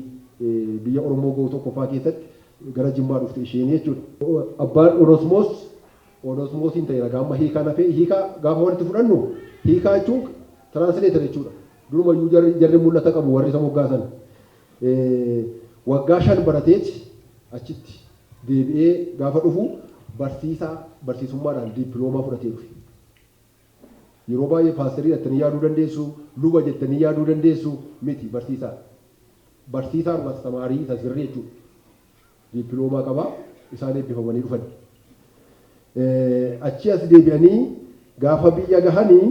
[SPEAKER 1] biyya Oromoo ga'u tokkoffaa keessatti gara Jimmaa dhufte isheen jechuudha. Abbaan Onosmoosiin ta'e ragaa amma hiikaa nafee hiikaa gaafa walitti fudhannu hiikaa jechuun tiraansileetar jechuudha. Durumayyuu jarri mul'ata qabu warri isa moggaasan. Waggaa 5 barateeti achitti deebi'ee gaafa dhufu barsiisummaadhaan diippiloomaa fudhatee dhufe. Yeroo baay'ee paasterii jettanii yaaduu dandeessu, luba jettanii yaaduu dandeessu miti barsiisaa. Barsiisaan mastamaarii isa sirrii jechuudha. Diippiloomaa qaba isaan eebbifamanii dhufan. Achi as deebi'anii gaafa biyya gahanii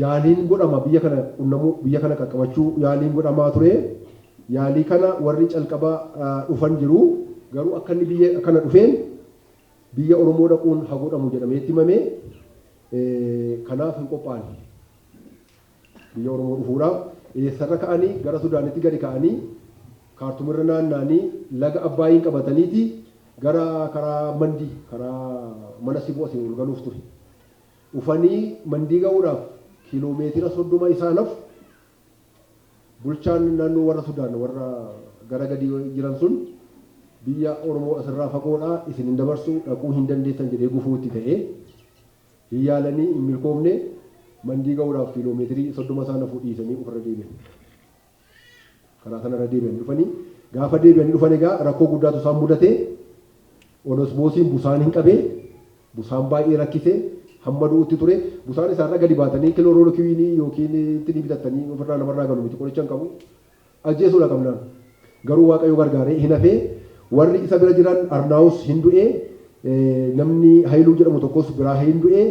[SPEAKER 1] yaaliin godhama biyya kana qunnamuu biyya kana qaqqabachuu yaaliin godhamaa ture. Yaalii kana warri calqabaa dhufan jiru garuu akka inni biyya kana dhufeen biyya Oromoo dhaquun haa godhamu jedhamee itti himamee kanaaf hin qophaa'an. Biyya Oromoo dhufuudhaaf eessarra ka'anii gara Sudaanitti gadi ka'anii kaartumirra naanna'anii laga Abbaayiin qabataniiti gara karaa Mandii karaa mana Siboo asiin ol galuuf ture. Dhufanii Mandii ga'uudhaaf kiiloomeetira 30 isaanaaf bulchaan naannoo warra Sudaan warra gara gadi jiran sun biyya Oromoo asirraa fagoodha isin hin dabarsu dhaquu hin dandeessan jedhee gufuutti ta'ee hin yaalanii hin milkoomne Mandii ga'uudhaaf kiiloomeetirii 30 isaanaaf dhiisanii ofirra deebi'an. Karaa sanarra deebi'an dhufanii gaafa deebi'anii dhufan egaa rakkoo guddaatu isaan mudate Onosmoosiin busaan hin qabee busaan baay'ee rakkisee hamma du'utti ture busaan isaarra gadi baatanii kilooroolkiinii yookiin itti bitattanii ofirraa namarraa galu miti qoricha hin qabu ajjeesuudha qabnaan garuu Waaqayyo gargaaree hin hafee warri isa bira jiran Arnaawus hin du'ee namni Haayiluu jedhamu tokkos biraa hin du'ee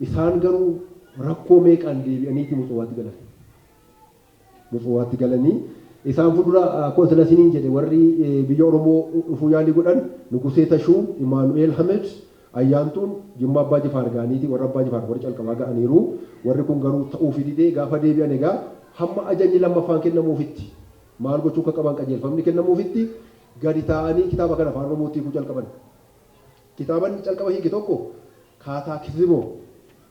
[SPEAKER 1] isaan garuu rakkoo meeqaan deebi'aniiti Mucuwaatti galan. Mucuwaatti galanii isaan fuuldura konsilasiniin jedhe warri biyya Oromoo dhufuu yaalii godhan Nugusee Tashuu, Imaanu'eel Hamed, Ayyaantuun Jimmaa Abbaa Jifaar ga'aniiti warra Abbaa Jifaar warri calqabaa ga'aniiru warri kun garuu ta'uu fididee gaafa deebi'an egaa hamma ajajni lammaffaan kennamuufitti maal gochuu akka qaban qajeelfamni kennamuufitti gadi taa'anii kitaaba kana afaan Oromootti hiikuu calqaban. Kitaaban calqaba hiike tokko Kaataakizmoo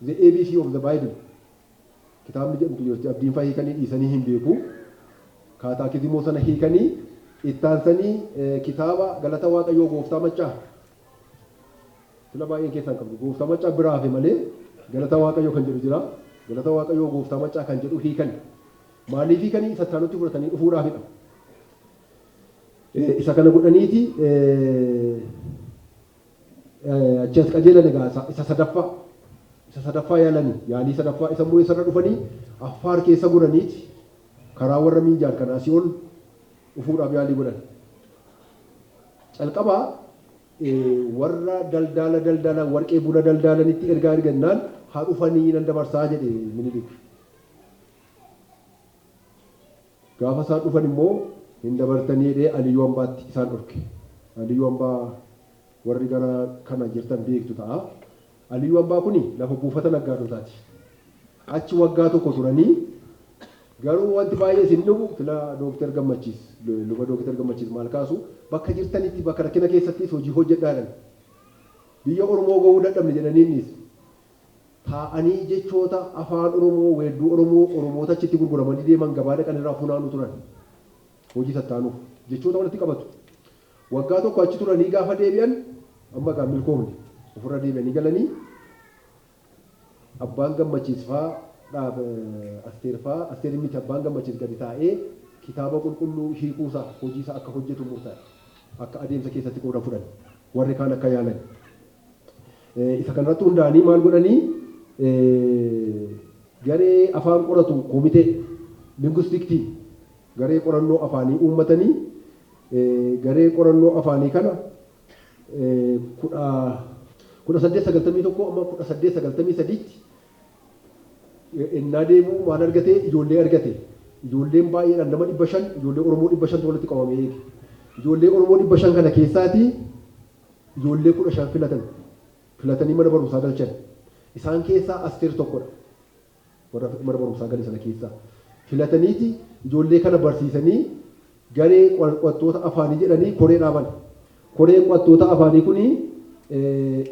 [SPEAKER 1] The ABC of the Bible kitaabni jedhamtu yoo abdiin fa'aa hiikanii dhiisanii hin beeku. Kaataakizmoo sana hiikanii ittaansanii kitaaba galata Waaqayyoo gooftaa maccaa sila baay'een keessaan qabdu gooftaa maccaa biraa hafe malee galata Waaqayyoo kan jedhu jira. Galata Waaqayyoo gooftaa maccaa kan jedhu hiikan. Maaliif hiikanii sattaanutti fudhatanii dhufuudhaafidha. Isa kana godhaniiti achi as qajeelan egaa isa sadaffaa yaalanii yaalii sadaffaa isa immoo isarra dhufanii Affaar keessa godhaniiti karaa warra Miinjaar kanaa asii ol dhufuudhaaf yaalii godhan. calqabaa warra daldala warqee buna daldalanitti ergaa argannaan haa dhufanii nan dabarsaa jedhe Minilik. Gaafa isaan dhufan immoo hin dabartanii jedhee Aliyyuu Hambaatti isaan dhorke. Aliyyuu Hambaa warri gara kana jirtan beektu ta'a. Aliyyuu Hambaa kuni lafa buufata naggaadotaati. Achi waggaa tokko turanii garuu wanti baay'ee isin dhugu fila Dooktar Gammachiis luba Dooktar Gammachiis maal kaasu bakka jirtanitti bakka rakkina keessattis hojii hojjedhaadhan. Biyya Oromoo gahuu dadhabne jedhaniinis taa'anii jechoota afaan Oromoo weedduu Oromoota achitti gurguramanii deeman gabaa dhaqan irraa funaanu turan. Hojii tattaanuuf jechoota walitti qabatu. Waggaa tokko achi turanii gaafa deebi'an amma gaa milkoomne ofirra deebi'anii galanii abbaan Gammachiis fa'aa Asteer miti abbaan Gammachiis gadi taa'ee kitaaba qulqulluu hiikuusaa hojiisaa akka hojjetu murtaa'e akka adeemsa keessatti qooda fudhan warri kaan akka yaalan. Isa kanarratti hundaa'anii maal godhanii garee afaan qoratu komitee lingwistiktii garee qorannoo afaanii uummatanii garee qorannoo afaanii kana 1891 amma 1893 innaa deemuu maal argate ijoollee argate. Ijoolleen baay'eedhaan nama 500 ijoollee Oromoo 500 walitti qabamee eege. Ijoollee Oromoo 500 kana keessaati ijoollee 15 filatanii mana barumsaa galchan. Isaan keessaa Asteer tokkodha. Warra mana barumsaa galan sana keessaa filataniiti ijoollee kana barsiisanii garee qo'attoota afaanii jedhanii koree dhaaban. Koreen qo'attoota afaanii kuni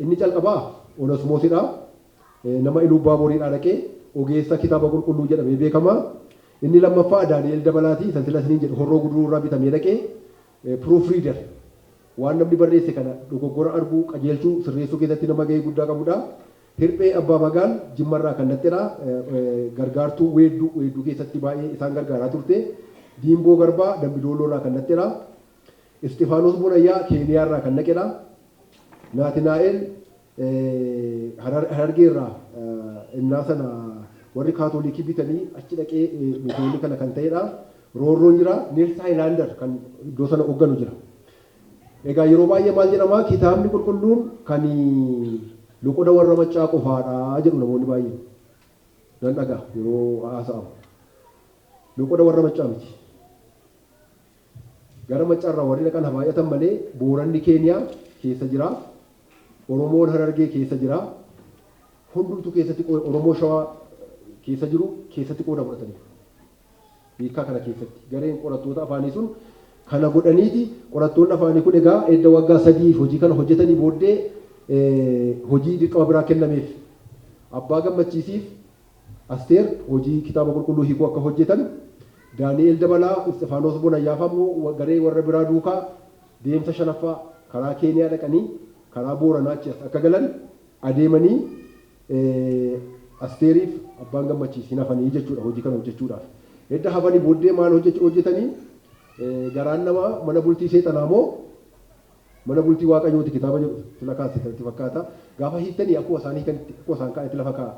[SPEAKER 1] inni calqabaa Onesmoosidha. Nama Iluu Baaboriidhaa dhaqee ogeessa kitaaba qulqulluu jedhamee beekama. Inni lammaffaa Daani'el Dabalaati sansila isiniin jedhu horroo guduruu irraa bitamee dhaqee proofriider waan namni barreesse kana dogoggora arguu qajeelchuu sirreessuu keessatti nama gahee guddaa qabudha. Hirphee Abbaa Magaan Jimmarraa kan dhattedha. Gargaartuu weedduu keessatti baay'ee isaan gargaaraa turte. Diimboo Garbaa Dambidoolloorraa kan dhattedha. Istifaanos Bunayyaa Keeniyaarraa kan dhaqedha. Naatinaa'el Harargeerraa innaa sana warri kaatoolikii bitanii achi dhaqee mitoolii kana kan ta'edha. Roorroon jira. Neels Haayilaandar kan iddoo sana hoogganu jira. Egaa yeroo baay'ee maal jedhama kitaabni qulqulluun kan loqoda warra maccaa qofaadha jedhu namoonni baay'een. Nan dhagaa yeroo haasa'amu. Loqoda warra maccaa miti. Gara maccaarraa warri dhaqan baay'atan malee Booranni Keeniyaa keessa jira. Oromoon Harargee keessa jira. Hundumtuu keessatti Oromoo Shawaa keessa jiru keessatti qooda fudhatanii. Hiikaa kana keessatti gareen qorattoota afaanii sun kana godhaniiti qorattoonni afaanii kun egaa edda waggaa 3 hojii kana hojjetanii booddee hojii dirqama biraa kennameef Abbaa Gammachiisiif Asteer hojii kitaaba qulqulluu hiikuu akka hojjetan Daani'el Dabalaa Istifaanos Bunayyaaf ammoo garee warra biraa duukaa deemsa 5ffaa karaa Keeniyaa dhaqanii karaa Booranaa achi akka galan adeemanii Asteeriif Abbaan Gammachiis hin hafanii jechuudha hojii kana hojjechuudhaaf. Edda hafanii booddee maal hojjetanii garaan namaa mana bultii seexanaa moo mana bultii waaqayyooti kitaaba jedhu sila kaasitatti fakkaata. Gaafa hiiktanii akkuma isaan hiikanitti akkuma isaan kaa'etti lafa kaa'a.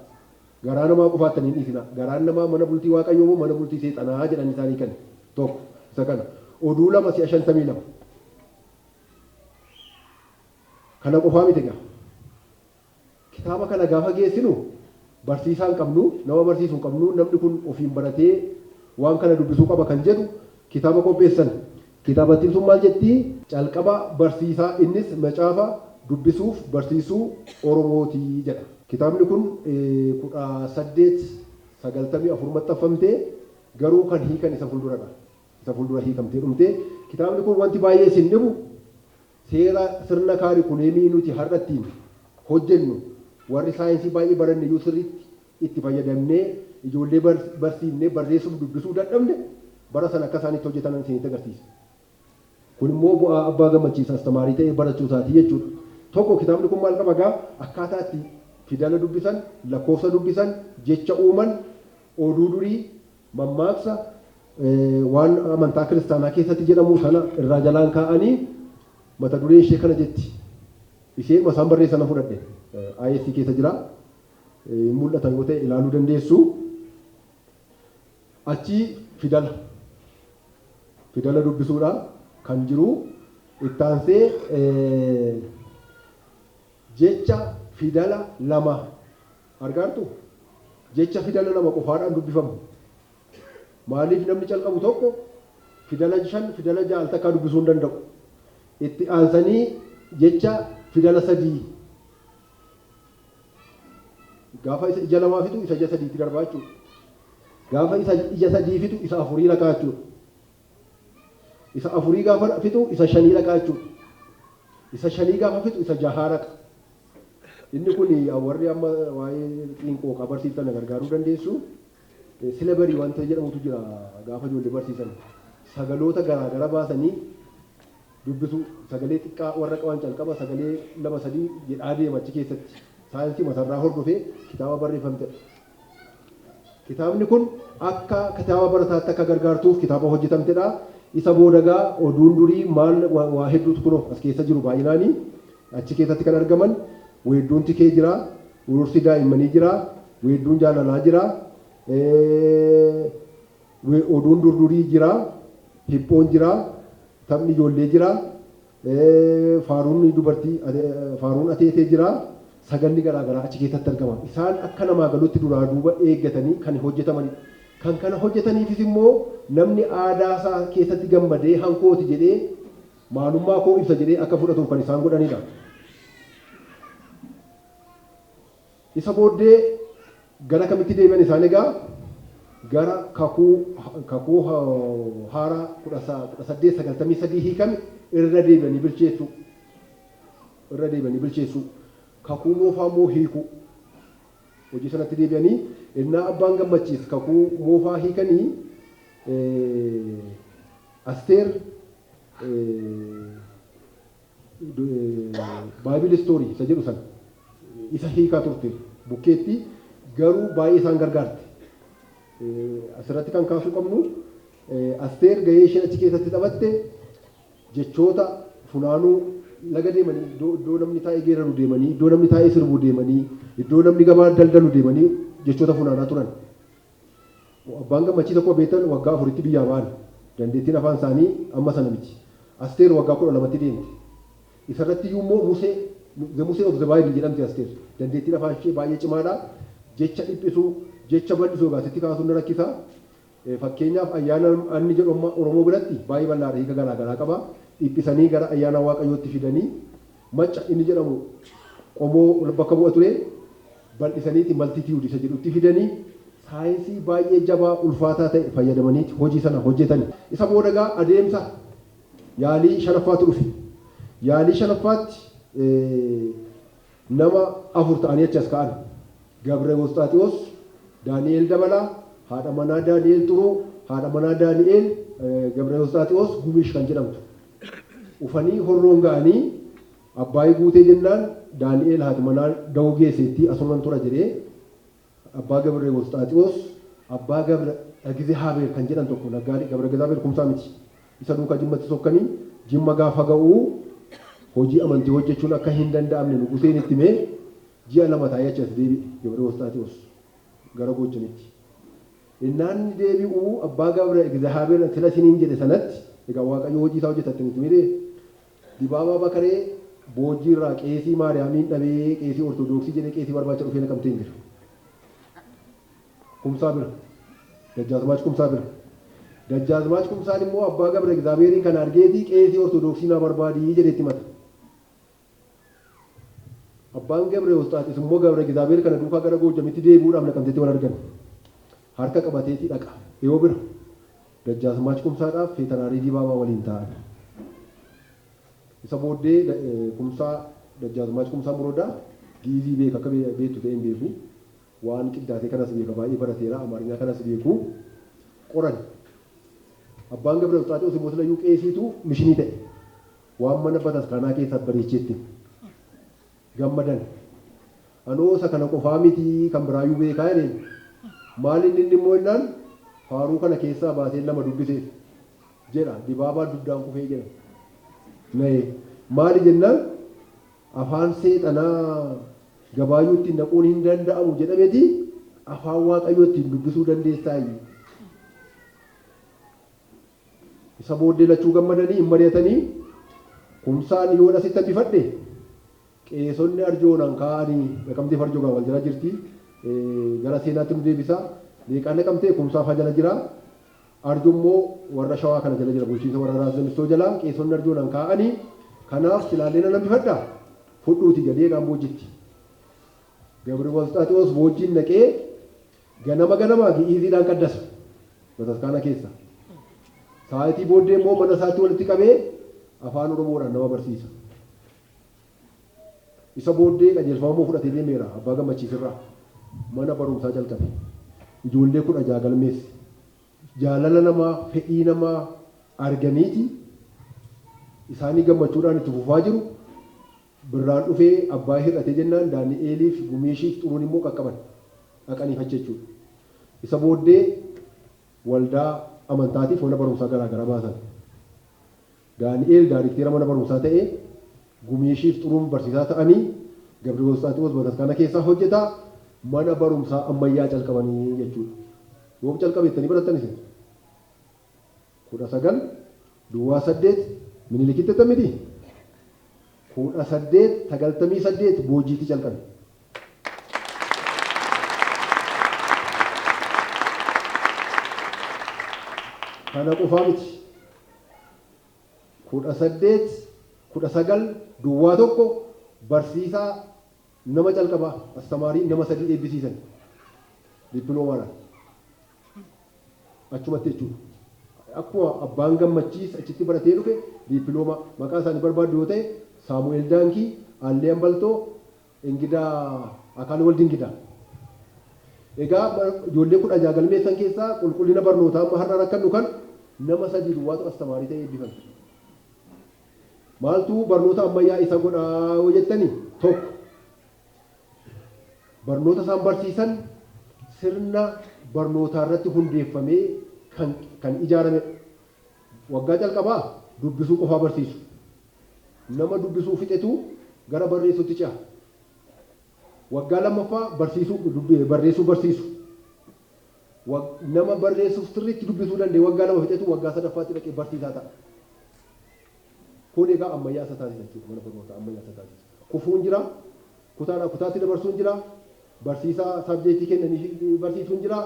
[SPEAKER 1] Garaa namaa qofaattanii dhiisina. Garaan namaa mana bultii waaqayyoo moo mana bultii seexanaa jedhanii isaan hiikan tokko isa kana. Oduu 2:52. Kana qofaa miti egaa. Kitaaba kana gaafa geessinu barsiisaa hin qabnu nama barsiisuu hin qabnu namni kun ofiin baratee waan kana dubbisuu qaba kan jedhu kitaaba qopheessan. Kitaabattiin sun maal jetti? Calqaba barsiisaa innis macaafa dubbisuuf barsiisuu Oromootii jedha. Kitaabni kun 1894 maxxanfamtee garuu kan hiikan isa fuulduradha. Isa fuuldura hiikamtee dhumtee kitaabni kun wanti baay'ee isin dhibu seera sirna kaarikuleemii nuti har'attiin hojjennu warri saayinsii baay'ee baranne iyyuu sirriitti itti fayyadamnee ijoollee barsiifnee barreessuuf dubbisuu dadhabne bara sana akka isaanitti hojjetan isinitti agarsiisa. Kun immoo bu'aa Abbaa Gammachiis astamaarii ta'ee barachuu isaatii jechuudha. Tokko kitaabni kun maal qaba egaa akkaataa itti fidala dubbisan, lakkoofsa dubbisan, jecha uuman, oduu durii, mammaaksa waan amantaa kiristaanaa keessatti jedhamu sana irraa jalaan kaa'anii mata duree ishee kana jetti. Isheen masaan barreessan fudhadhe. ISC keessa jira. Mul'atan yoo ta'e ilaaluu dandeessu. Achi fidala dubbisuudha kan jiru ittaansee jecha fidala lama argaartu jecha fidala lama qofaadhaan dubbifamu. Maaliif namni calqabu tokko fidala 5 fidala 6 takkaa dubbisuu hin danda'u. Itti aansanii jecha fidala 3 gaafa isa ija lamaa fitu isa ija 3tti darbaa jechuudha. Gaafa isa ija 3 fitu isa 4 laqaa jechuudha. Isa 4 gaafa fitu isa 5 laqaa jechuudha. Isa 5 gaafa fitu isa 6 laqa. Inni kun warri amma waa'ee xiinqoo qabarsiiftan gargaaruu dandeessu. Sila barii wanta jedhamutu jira gaafa ijoollee barsiisan. Sagaloota garaagara baasanii dubbisu sagalee xiqqaa warra qaban calqaba sagalee 2-3 jedhaa deema achi keessatti. Saayinsii masarraa hordofee kitaaba barreeffamte. Kitaabni kun akka kitaaba barataatti akka gargaartuuf kitaaba hojjetamtedha. Isa boodagaa oduun durii maal waa hedduutu kunoo as keessa jiru baay'inaanii achi keessatti kan argaman weedduun tikee jira, urursi daa'immanii jira, weedduun jaalalaa jira, oduun durdurii jira, hiphoon jira, taphni ijoollee jira, faaruun dubartii, faaruun ateetee jira. Saganni garaagaraa achi keessatti argama. Isaan akka namaa galuutti duraa duuba eeggatanii kan hojjetamanidha. Kan kana hojjetaniifis immoo namni aadaa isaa keessatti gammadee hankooti jedhee maalummaa koo ibsa jedhee akka fudhatuuf kan isaan godhanidha. Isa booddee gara kamitti deebi'an isaan egaa gara kakuu haaraa 1893 hiikame irra deebi'anii bilcheessu. Kakuu moofaa moo hiiku hojii sanatti deebi'anii innaa abbaan gammachiis kakuu moofaa hiikanii Asteer Baayibil istoorii isa jedhu sana isa hiikaa turte bukkeetti garuu baay'ee isaan gargaarte. Asirratti kan kaasuu qabnu Asteer gahee isheen achi keessatti taphatte jechoota funaanuu laga deemanii iddoo namni taa'ee geeraru deemanii iddoo namni taa'ee sirbuu deemanii iddoo namni gabaa daldalu deemanii jechoota funaanaa turan. Abbaan gammachii tokko beektan waggaa 4tti biyyaa ba'an dandeettiin afaan isaanii amma sana miti. Asteer waggaa 12tti deemte. Isarratti iyyuu immoo Musee of the Bible jedhamti Asteer. Dandeettiin afaan ishee baay'ee cimaadha. Jecha dhiphisuu jecha bal'isuu gaasitti kaasuun ni rakkisa. Fakkeenyaaf ayyaana anni jedhu Oromoo biratti baay'ee bal'aadha hiika garaagaraa qaba. Dhiphisanii gara ayyaana waaqayyootti fidanii macca inni jedhamu qomoo bakka bu'a ture bal'isaniiti maltitiyuud isa jedhutti fidanii saayinsii baay'ee jabaa ulfaataa ta'e fayyadamaniiti hojii sana hojjetani. Isa boodagaa adeemsa yaalii 5ffaatu dhufe. Yaalii 5ffaatti nama 4 ta'anii achi as ka'an. Gabre Wostaatiyoos, Daani'eel Dabalaa, haadha manaa Daani'eel Xuroo, haadha manaa Daani'eel Gabre Wostaatiyoos Gumish kan jedhamtu. Ufanii horroon ga'anii abbaayii guutee jennaan Daani'eel haati manaa da'uu geesseetti asuman tura jedhee abbaa Gabre Wostaatiyoos abbaa Gabre Gizee Haabeer kan jedhan tokko naggaadhi Gabre Gizee Haabeer kumsaa miti. Isa duukaa jimmatti sokkanii jimma gaafa ga'uu hojii amantii hojjechuun akka hin danda'amne nuguseen itti mee ji'a 2 taa'ee achi as deebi'e Gabre Wostaatiyoos gara Goojjanitti. Innaan deebi'uu abbaa Gabre Gizee Haabeer sila isiniin jedhe sanatti egaa waaqayyo hojii isaa hojjetatte miti miree Dibaabaa Bakaree boojii irraa qeesii Maariyaamiin dhabee qeesii Ortoodooksii jedhee qeesii barbaacha dhufee naqamtee jira. Kumsaa bira. Dajjaazmaach Kumsaa bira. Dajjaazmaach Kumsaan immoo abbaa Gabre Egzaabeerii kan argeetii qeesii Ortoodooksii naa barbaadii jedheetti mata. Abbaan Gabre Wostaatiyoos immoo Gabre Egzaabeerii kana duukaa gara Goojjamitti deebi'uudhaaf naqamteetti wal argan. Harka qabateetii dhaqa. Yoo bira. Dajjaazmaach Kumsaadhaaf feetanaarii Dibaabaa waliin ta'an. Isa booddee kumsaa Dajjaazmaach Kumsaa Morodaa giizii beeka akka beektu ta'e hin beeku. Waan qiddaatee kanas beeka baay'ee barateera Amaarinyaa kanas beeku. Qoran. Abbaan Gabre Wostaatiyoos immoo silayyuu qeesiitu mishinii ta'e. Waan mana bataskaanaa keessatti bareecheetti. Gammadan. Anoo isa kana qofaa miti kan biraayyuu beekaa jedheen. Maal inni immoo innaan faaruu kana keessaa baasee nama dubbiseef jedha Dibaabaa duddaan kufee jedha. Maali jennaan afaan seexanaa gabaayyuu ittiin naquun hin danda'amu jedhameeti afaan waaqayyoo ittiin dubbisuu dandeessaayi. Isa booddee lachuu gammadanii hin mari'atanii kumsaan yoo asitti hambifadhe qeesonni arjoonaan kaa'anii naqamtee farjoogaan wal jala jirti gara seenaatti nu deebisa leeqaan naqamtee kumsaa faa jala jira arjummoo warra shawaa kana jala jira bulchiinsa warra raasdamistoo jala qeesonni arjoonaan kaa'anii kanaaf silaallee nan hambifadha fudhuuti jedhee gaamboojjitti Gabriel boojjiin naqee ganama gi'iiziidhaan qaddasa bataskaana keessa sa'aatii booddee immoo mana isaatti walitti qabee afaan oromoodhaan nama barsiisa. Isa booddee qajeelfama fudhatee deemeera abbaa gammachiisirraa mana barumsaa jalqabe ijoollee 16 galmeesse jaalala namaa fedhii namaa arganiiti isaanii gammachuudhaan itti fufaa jiru birraan dhufee abbaa hir'ate jennaan Daani'eeliif Gumeeshiif xuruun immoo qaqqaban dhaqanii jechuudha. Isa booddee waldaa amantaatiif mana barumsaa garaagaraa baasan. Daani'eel daariktera mana barumsaa ta'ee Gumeeshiif xuruun barsiisaa ta'anii Gabriel Wostaatiyoos bataskaana keessaa hojjetaa mana barumsaa ammayyaa calqabanii jechuudha. Yoo calqabeettanii barattan isin 19 Duwwaa 8 Minilikitti tamiti 1898 boojiitti calqabe. Kana qofaa miti 19 Duwwaa 1 barsiisaa nama calqabaa astamaarii nama 3 eebbisiisan dippiloomaadhaan achumatti jechuudha. Akkuma abbaan gammachiis achitti baratee dhufe dippiloomaa maqaa isaanii barbaaddu yoo ta'e Saamu'eel Daankii, Allee Ambaltoo, Ingidaa Akaal Waldi Ingidaa. Egaa ijoollee 16 galmeessan keessaa qulqullina barnootaa amma har'a rakkannu kan nama 3 duwwaatu astamaarii ta'ee eebbifame. Maaltu barnoota ammayyaa isa godhaa yoo jettanii tokko barnoota isaan barsiisan sirna barnootaa irratti hundeeffamee kan ijaarame waggaa calqabaa dubbisuu qofaa barsiisu. Nama dubbisuu fixetu gara barreessuutti ce'a. Waggaa lammaffaa barreessuu barsiisu. Nama barreessuuf sirriitti dubbisuu danda'e waggaa lama fixetu waggaa sadaffaatti dhaqee barsiisaa ta'a. Kun egaa ammayyaa isa taasisa jechuudha mana barnootaa ammayyaa isa taasisa. Kufuun jira, kutaatti dabarsuun jira, barsiisaa sabjeektii kennanii barsiisuun jira.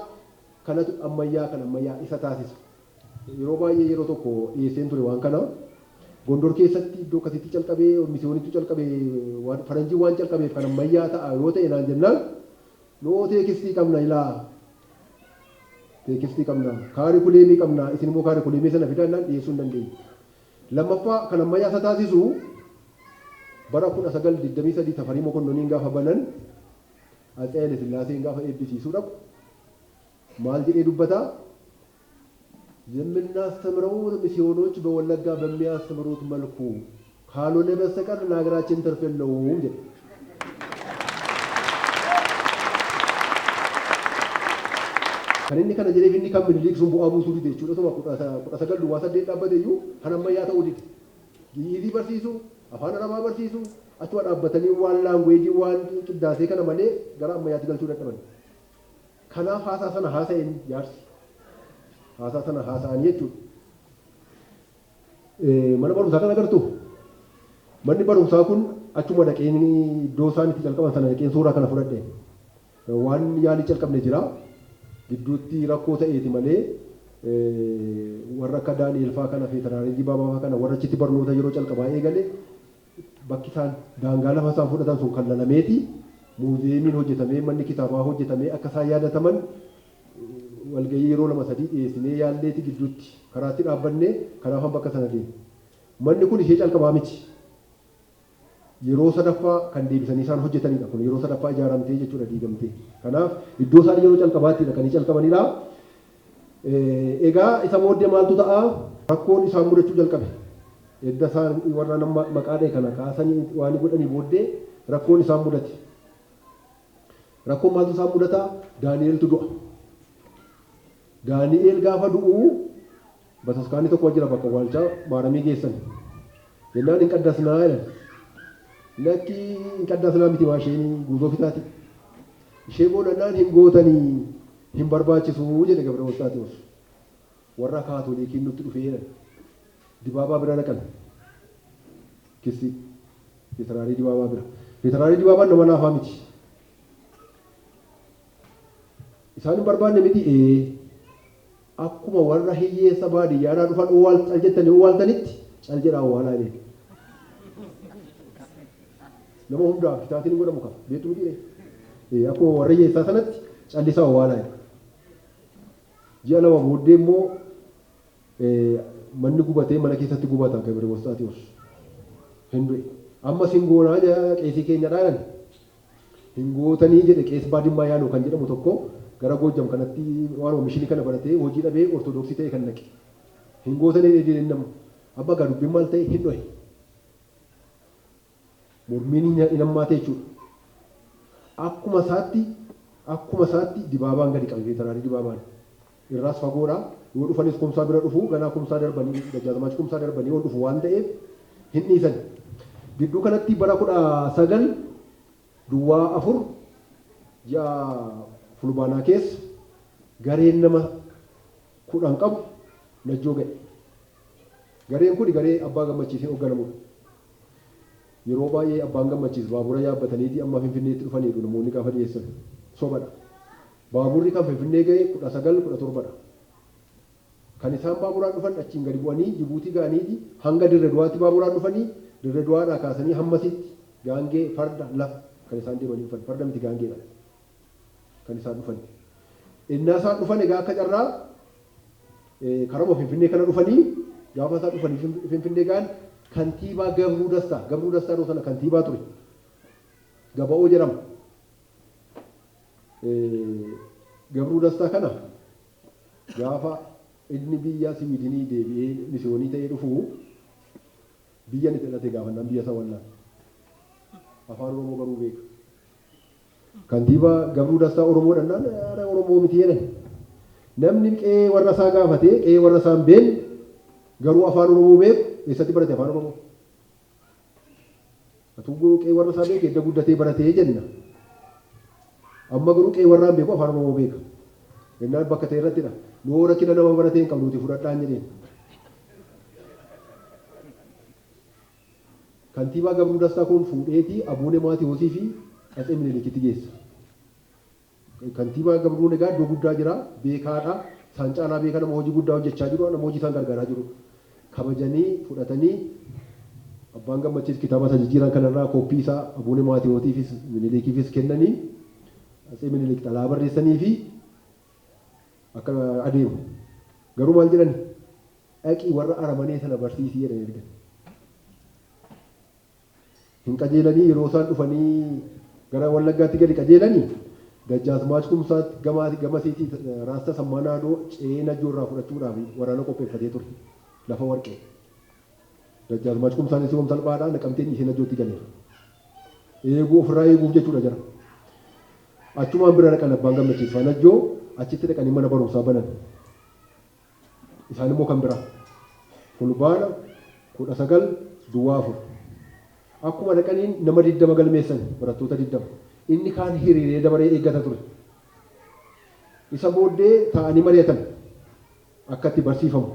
[SPEAKER 1] Kanatu ammayyaa isa taasisa. Yeroo baay'ee yeroo tokko dhiyeesseen ture waan kana Gondor keessatti iddoo akkasitti calqabee misiyoonitti calqabee faranjii waan calqabeef kan ammayyaa ta'a yoo ta'e naan jennaan noo teekistii qabna ilaa teekistii qabna kaarikuleemii qabna isin immoo kaarikuleemii sana fidannaan dhiyeessuu hin dandeenye. Lammaffaa kan ammayyaa isa taasisu bara 1923 Tafarii Mokonnoniin gaafa banan Atsee Haile Sillaaseen gaafa eebbisiisuu dhabu maal jedhee dubbata? የምናስተምረው ሚስዮኖች በወለጋ በሚያስተምሩት መልኩ ካልሆነ በስተቀር ለሀገራችን ትርፍ የለውም። ከነኒ ከነ ጀሌፊኒ ከምን ሊክ ሱን ቡአ ቡሱ ዲቴ ቹ ለተማ ቁጣ ሰገል ዋሳ ዴ ዳበደዩ ከነመያ ተውዲት ይዚ በርሲሱ አፋን ረባ በርሲሱ አትዋ ዳበተኒ ዋን ላንጉዌጂ ዋን ቅዳሴ ከነ መሌ ገራ አመያ ትገልቹ ደቀበን ከና ፋሳ ሰነ ሀሰይን ያርሲ haasaa sana haasa'anii jechuudha. Mana barumsaa kan agartu manni barumsaa kun achuma dhaqeen iddoo isaan itti calqaban sana dhaqeen suuraa kana fudhadhe waan yaalii calqabne jira gidduutti rakkoo ta'eeti malee warra akka Daani'eel fa'aa kana fi Taraarii Dibaabaa fa'aa kana warra achitti barnoota yeroo calqabaa eegale bakki isaan daangaa lafa isaan fudhatan sun kan lalameeti muuziyeemiin hojjetamee manni kitaabaa hojjetamee akka isaan yaadataman walgayii yeroo 2-3 dhiyeessinee yaalleeti gidduutti karaatti dhaabbannee kanaafan bakka sana deemu. Manni kun ishee calqabaa miti. Yeroo sadaffaa kan deebisanii isaan hojjetanidha. Kun yeroo sadaffaa ijaaramtee jechuudha diigamtee. Kanaaf iddoo isaan yeroo calqabaatti kan calqabanidha. Egaa isa booddee maaltu ta'a? Rakkoon isaan mudachuu jalqabe. Edda isaan warra nama maqaadhee kana kaasanii waan godhanii booddee rakkoon isaan mudate. Rakkoon maaltu isaan mudata? Daani'eeltu du'a. Daani'eel gaafa du'u bataskaanni tokko jira bakka waalchaa maaramii geessan. Jennaan hin qaddasnaa jedhan. Lakki hin qaddasnaa miti maasheenii guutuu fitaati. Ishee boonannaan hin gootanii hin barbaachisuu jedhe Gabriel Wostaatiyoos. Warra kaatoliikiin nutti dhufee jedhan. Dibaabaa bira dhaqan. kissi Pitiraarii Dibaabaa bira. Pitiraarii Dibaabaan nama naafaa miti. Isaan hin barbaanne miti akkuma warra hiyyeessa baadiyyaadhaa dhufan cal jettanii owwaaltanitti cal jedhaa owwaalaa beeku. Nama hundaaf kitaatiin hin godhamu qaba. Beektu miti akkuma warra hiyyeessaa sanatti callisaa owwaalaa jedha. Ji'a lama booddee immoo manni gubatee mana keessatti gubata Gabree Wostaatiyoos. Hindu'e. Ammas hin goonaa qeesii keenya dhaalan. Hin gootanii jedhe qees baadimmaa yaanuu kan jedhamu tokko gara Goojjam kanatti waan oomishinii kana baratee hojii dhabee ortodoksii ta'e kan naqe. Hin gootanii dheedhiin nama. Abba gaa dubbiin maal ta'e hin dhohe. Mormiin hin hammaate jechuudha. Akkuma isaatti dibaabaan gadi qabe Pitiraarii Dibaabaan. Irraas fagoodhaa yoo dhufanis kumsaa bira dhufu ganaa kumsaa darbanii Dajjaazmaach kumsaa darbanii ol dhufu waan ta'eef hin dhiisan. Gidduu kanatti bara 1904 ji'a fulbaanaa keessa gareen nama 10 qabu Najjoo ga'e. Gareen kun garee abbaa gammachiisee hoogganamudha. Yeroo baay'ee abbaan gammachiis baabura yaabbataniiti amma Finfinneetti dhufaniiru namoonni gaafa dhiyeessan sobadha. Baaburri kan Finfinnee ga'e 1917dha. Kan isaan baaburaan dhufan achiin gadi bu'anii Jibuutii ga'aniiti hanga Dirree Dawaatti baaburaan dhufanii Dirree Dawaadhaa kaasanii hammasitti gaangee farda lafa kan isaan deemanii dhufan farda miti gaangeedha kan isaan dhufan. Innaa isaan dhufan egaa akka carraa karama Finfinnee kana dhufanii gaafa isaan dhufanii Finfinnee ga'an kantiibaa Gabruu Dastaa yeroo sana kantiibaa ture. Gaba'oo jedhama. Gabruu Dastaa kana gaafa inni biyya Siwiidinii deebi'ee misiyoonii ta'ee dhufu biyya ni xilate gaafannaan biyya isaa wallaan afaan Oromoo garuu beeka. Kantiibaa Gabruu Dastaa Oromoo dhannaan Oromoo miti jedhan. Namni qe'ee warra isaa gaafatee qe'ee warra isaa hin beekne garuu afaan Oromoo beeku eessatti barate afaan Oromoo. Atuu qe'ee warra isaa beeke edda guddatee baratee jenna. Amma garuu qe'ee warra hin beeku afaan Oromoo beeka. Innaan bakka ta'e irrattidha. Noo rakkina nama baratee hin qabnuuti fudhadhaan jedheen. Kantiibaa Gabruu Dastaa kun fuudheetii Abuune Maatiyoosii fi Atsee Minilikitti geessa. Kantiibaa Gabruun egaa iddoo guddaa jira beekaadha. Isaan caalaa beekaa nama hojii guddaa hojjechaa jiru nama hojii isaan gargaaraa jiru. Kabajanii fudhatanii abbaan gammachiis kitaaba isa jijjiiran kanarraa kooppii isaa Abuune Maatiyootiifis Minilikiifis kennanii Atsee Minilik xalaa barreessanii fi akka adeemu. Garuu maal jedhan dhaqii warra Aramanee sana barsiisii jedhan ergan. Hin qajeelanii yeroo isaan dhufanii gara Wallaggaatti gadi qajeelanii Dajjaazmaach kumsaatti gamasiitii raasta Sammanaadoo ceena joorraa fudhachuudhaaf waraana qopheeffatee ture lafa warqee. Dajjaazmaach kumsaanis yoom salphaadhaa naqamteen ishee Najjootti galeera. Eeguu ofirraa eeguuf jechuudha jira. Achumaan bira dhaqan abbaan gammachiisa Najjoo achitti dhaqanii mana barumsaa banan. Isaan immoo kan biraa fulbaana 19 akkuma dhaqaniin nama 20 galmeessan barattoota 20. Inni kaan hiriiree dabaree eeggata ture. Isa booddee taa'anii mari'atan akka itti barsiifamu.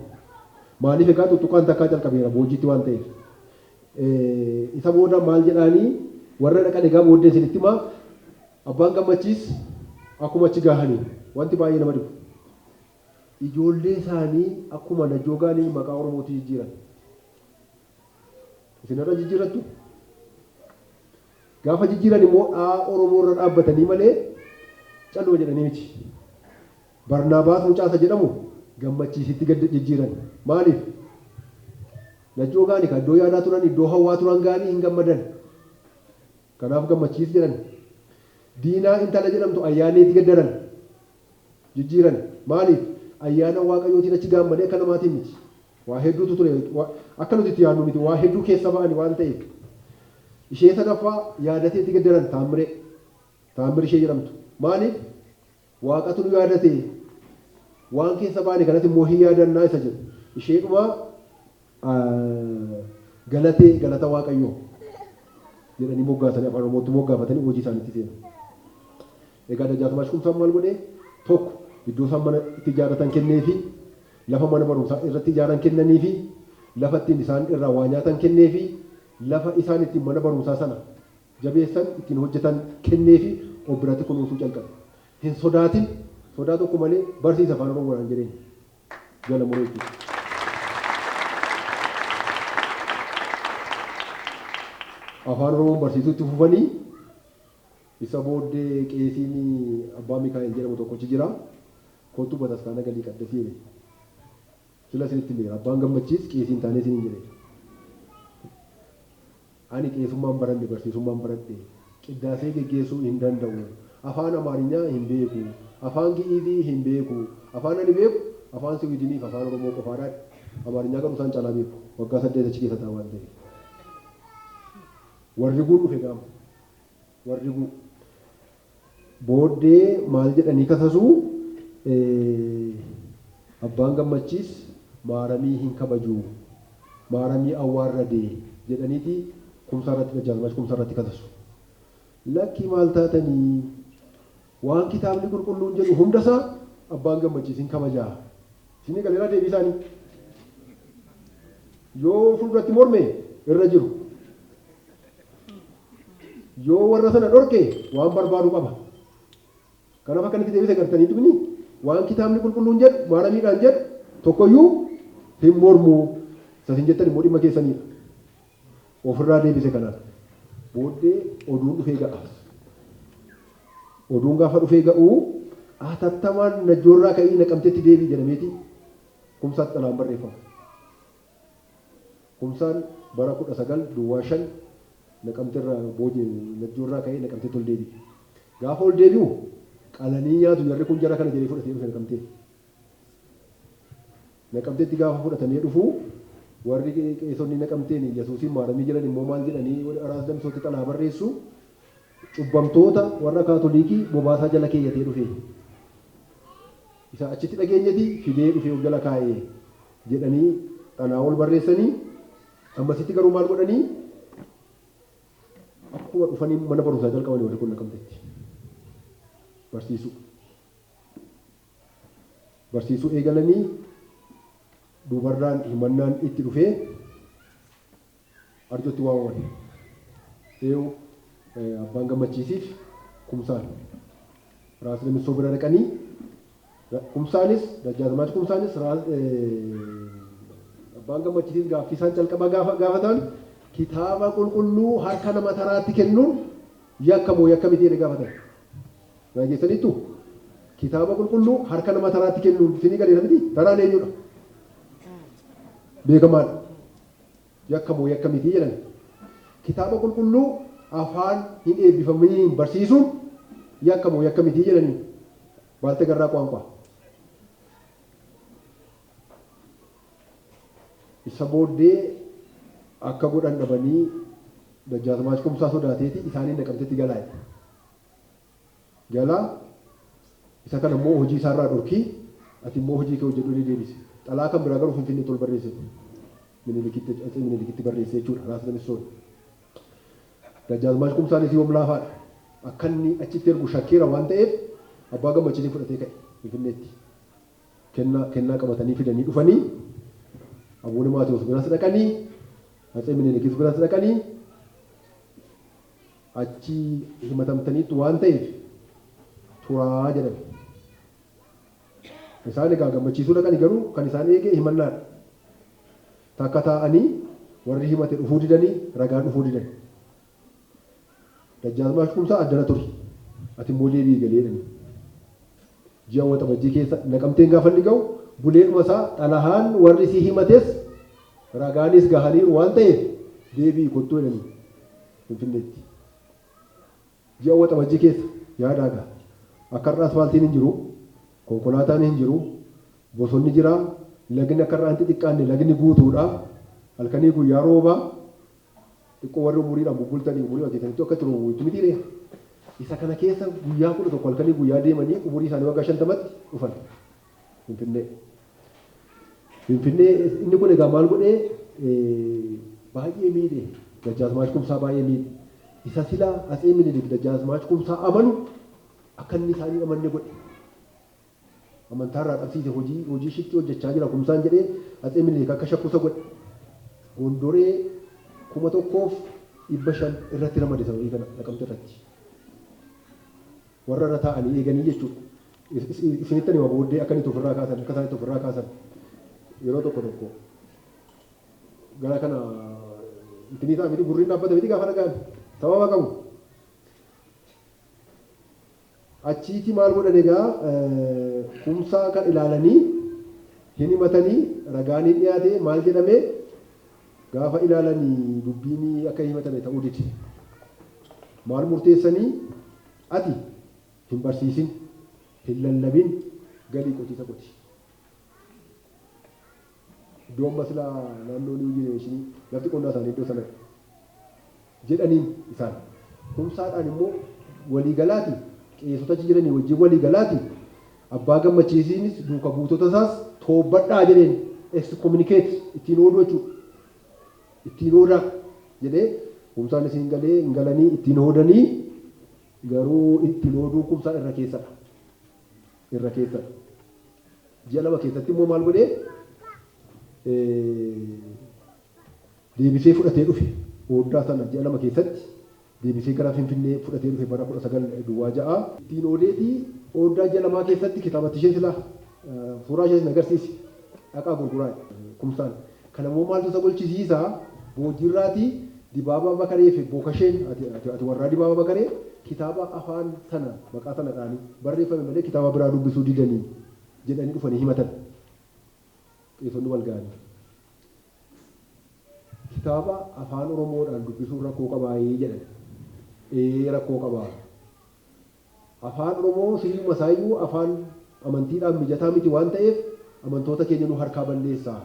[SPEAKER 1] Maaliif egaa tuttuqaan takkaa jalqabeera boojjiitti waan ta'eef. Isa booda maal jedhaanii warra dhaqan egaa booddee isinitti himaa abbaan gammachiis akkuma achi gahanii wanti baay'ee nama dhibu. Ijoollee isaanii akkuma Najjoo gaanii maqaa Oromootti jijjiiran. Isinirra jijjiirattu? Gaafa jijjiiran immoo Oromoo irra dhaabbatanii malee calluma jedhanii miti. Barnaabaas Mucaasa jedhamu gammachiisitti gad jijjiiran. Maaliif? Najjoo gaanii kan iddoo yaadaa turan iddoo hawwaa turan gaanii hin gammadan. Kanaaf gammachiis jedhan. Diinaa intala jedhamtu ayyaaneetti gaddaran. Jijjiiran. Maaliif? Ayyaana Waaqayyootiin achi gaammalee akka namaatiin miti. Waa hedduutu ture. Akka nuti itti yaadnu miti. Waa hedduu keessa ba'anii waan ta'eef. Ishee sadaffaa yaadateetti gaddaran Taammire ishee jedhamtu. Maaliif? Waaqatu nu yaadate waan keessa baane kanatti immoo hin yaadannaa isa jedhu. Isheedhuma galata Waaqayyoo jedhanii moggaasanii afaan Oromootti moggaafatanii hojii isaaniitti seenu. Egaa Dajjaazmaach kumsaan maal godhee tokko iddoo isaan mana itti ijaarratan kennee fi lafa mana barumsaa irratti ijaaran kennanii fi lafa ittiin isaan irraa waa nyaatan kennee fi lafa isaan ittiin mana barumsaa sana jabeessan ittiin hojjetan kenneefi obbiratti kunuunsuu jalqabe. Hin sodaatin sodaa tokko malee barsiisa afaan oromoodhaan jedheen jala muree jechuudha. Afaan oromoon barsiisutti fufanii isa booddee qeesiin abbaa Mikaa'el jedhamu tokkochi jira. Kottu bataskaana galii qaddasiire. Sila isinitti beera abbaan gammachiis qeesiin taanee isiniin jedhe. Ani qeesummaan baranne barsiisummaan baradhe qiddaasee geggeessuu hin danda'u. Afaan Amaarinyaa hin beeku. Afaan Gi'izii hin beeku. Afaan ani beeku afaan Siwiidiniif afaan Oromoo qofaadha. Amaarinyaa garuu isaan caalaa beeku. Waggaa 8 achi keessa taa'aa waan ta'eef. Warri guun dhufe gaama. Warri guun. Booddee maal jedhanii kasasuu abbaan gammachiis maaramii hin kabaju. Maaramii awwaarradee jedhaniiti kumsaarratti Dajjaalmaach kumsaarratti kasasu. Lakki maal taatanii waan kitaabni qulqulluun jedhu hundasaa abbaan gammachiis hin kabajaa. Isinii galeeraa deebii isaanii. Yoo fuulduratti morme irra jiru. Yoo warra sana dhorke waan barbaadu qaba. Kanaaf akkanitti deebisa gartanii dubni waan kitaabni qulqulluun jedhu maaramiidhaan jedhu tokkoyyuu hin mormu. Sasin jettan immoo dhimma keessaniidha. Ofirraa deebise kanaan. Booddee oduun dhufee ga'a. Oduun gaafa dhufee ga'uu atattamaan najjoorraa ka'ii naqamtetti deebii jedhameeti kumsaatti xalaan barreeffama. Kumsaan bara 19 naqamteerraa boojii najjoorraa ka'ee naqamtetti ol deebi'e. Gaafa ol deebi'u qalanii nyaatu jarri kun jara kana jedhee fudhatee dhufe naqamtee. Naqamteetti gaafa fudhatamee dhufu warri qeesonni naqamteen Yesuusiin maaramii jedhan immoo maal jedhanii araas damsootti xalaa barreessu cubbamtoota warra kaatolikii bobaasaa jala keeyyatee dhufe. Isa achitti dhageenyati fidee dhufee of jala kaa'ee jedhanii xalaa ol barreessanii ammasitti garuu maal godhanii akkuma dhufanii mana barumsaa jalqabanii warri kun naqamteetti. Barsiisuu eegalanii dubarraan himannaan itti dhufee arjotti waamaman. Eewu abbaan gammachiisiif kumsaan raas lamissoo bira dhaqanii kumsaanis Dajjaalmaach kumsaanis abbaan gammachiisiif gaaffii isaan calqaba gaafatan kitaaba qulqulluu harka nama taraatti kennuun yakka moo yakka miti jedhee gaafatan. Raageessaniittu kitaaba qulqulluu harka nama taraatti kennuun isinii galeessa miti taraan eenyudha? Beekamaadha. Yakka moo yakka miti jedhan. Kitaaba qulqulluu afaan hin eebbifamanii barsiisuun yakka moo yakka miti jedhanii baalte garraa qaanqaa. Isa booddee akka godhan dhabanii Dajjaalmaach kumsaa sodaateeti isaaniin naqamtetti galaa. Galaa isa kana immoo hojii isaarraa dhorkii ati immoo hojii kee hojjedhu ni deebise. Xalaa kan biraa garuu Finfinnee tol barreesse. Minilikitti barreesse jechuudha raas lammissoon. Dajjaalmaach kumsaanis yoom laafaadha. Akka inni achitti ergu shakkiira waan ta'eef abbaa gammachiisii fudhatee ka'e Finfinneetti. Kennaa qabatanii fidanii dhufanii Abuune Maatewos biras dhaqanii Atsee Minilikis biras dhaqanii achi himatamtaniitu waan ta'eef turaa jedhame. Isaan egaa gammachiisuu dhaqanii garuu kan isaan eege himannaadha. Takka taa'anii warri himate dhufuu didanii ragaan dhufuu didan. Dajjaalmaach kumsaa addana ture. Ati immoo deebii galee jedhani. Ji'a waxabajjii keessa naqamteen gaafa inni ga'u buleedhuma isaa xalahaan warri si himates ragaanis gahaniiru waan ta'eef deebii kottuu jedhanii Finfinneetti. Ji'a waxabajjii keessa yaadaagaa. Akka irraa asfaaltiin hin jiru, konkolaataan hin jiru, bosonni jira, lagni akka irraa hin xixiqqaanne lagni guutuudha. Halkanii guyyaa roobaa xiqqoo warri umuriidhaan bubbultanii umurii hojjetanitti akka turu itti mitiire. Isa kana keessa guyyaa 11 halkanii guyyaa deemanii umurii isaanii waggaa 50tti dhufan. Finfinnee. Finfinnee inni kun egaa maal godhee baay'ee miidhe. Dajjaalmaach kumsaa baay'ee miidhe. Isa silaa Atsee Minilik Dajjaalmaach kumsaa amanu akka inni isaanii amanne godhe. Amantaarraa qabsiise hojii shitti hojjechaa jira kumsaan jedhee Atsee Minilik akka shakkusa godhe. Gondoree 1,500 irratti ramade sababii kana Naqamtee irratti. Warra irra taa'anii eeganii jechuudha. Isinitti nima booddee akka inni ofirraa kaasan akka isaanitti ofirraa kaasan yeroo tokko gara kana ittiin isaa miti gurriin dhaabbata miti gaafa dhagaan sababa qabu. Achiiti maal godhan egaa kumsaa kan ilaalanii hin himatanii ragaan hin dhiyaate maal jedhamee gaafa ilaalanii dubbiin akka himatame ta'uu diti. Maal murteessanii ati hin barsiisin hin lallabin galii qotiisa qoti. Iddoon maslaa naannoo Niw Jenereeshinii lafti qonnaa isaanii iddoo sana jedhaniin isaan. Kumsaadhaan immoo waliigalaati qeessota achi jiranii wajjin waliigalaati abbaa gammachiisiinis duuka buutota isaas toobbadhaa jedheen excommunicate ittiin ooduu jechuudha. Ittiin oodaa jedhee kumsaan isin galee hin galanii ittiin oodanii garuu ittiin ooduu kumsaa irra keessadha. Irra keessadha. Ji'a 2 keessatti immoo maal godhee deebisee fudhatee dhufe ooddaa sana ji'a 2 keessatti deebisee gara Finfinnee fudhatee dhufe bara 1906 ittiin oodeetii ooddaa ji'a 2 keessatti kitaabatti ishee silaa suuraa ishee agarsiisi dhaqaa gurguraa kumsaan. Kana immoo maaltu isa golchisiisaa boojirraatii Dibaabaa Bakaree fi Bookasheen ati warraa Dibaabaa Bakaree kitaaba afaan sana maqaa sana dhaanii barreeffame malee kitaaba biraa dubbisuu didanii jedhanii dhufanii himatan. Qeessonni wal ga'anii. Kitaaba afaan Oromoodhaan dubbisuun rakkoo qabaayee jedhan. Rakkoo qabaa. Afaan Oromoo sirriima isaayyuu afaan amantiidhaan mijataa miti waan ta'eef amantoota keenya nu harkaa balleessaa.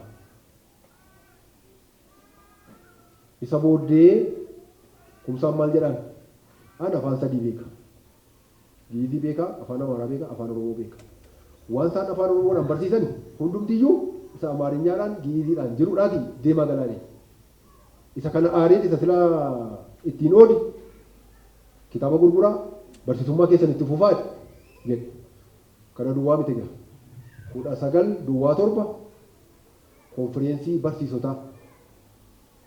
[SPEAKER 1] Isa booddee kumsaan maal jedhaan? Ani afaan 3 beeka. Giizii beeka, afaan Amaaraa beeka, afaan Oromoo beeka. Waan isaan afaan Oromoodhaan barsiisan hundumtiyyuu isa Amaariñaadhaan Giiziidhaan jiruudhaati deemaa galaanii. Isa kana aariin isa silaa ittiin oodi kitaaba gurguraa barsiisummaa keessan itti fufaati jedhe. Kana duwwaa miti gaa. 1907 konfireensii barsiisotaa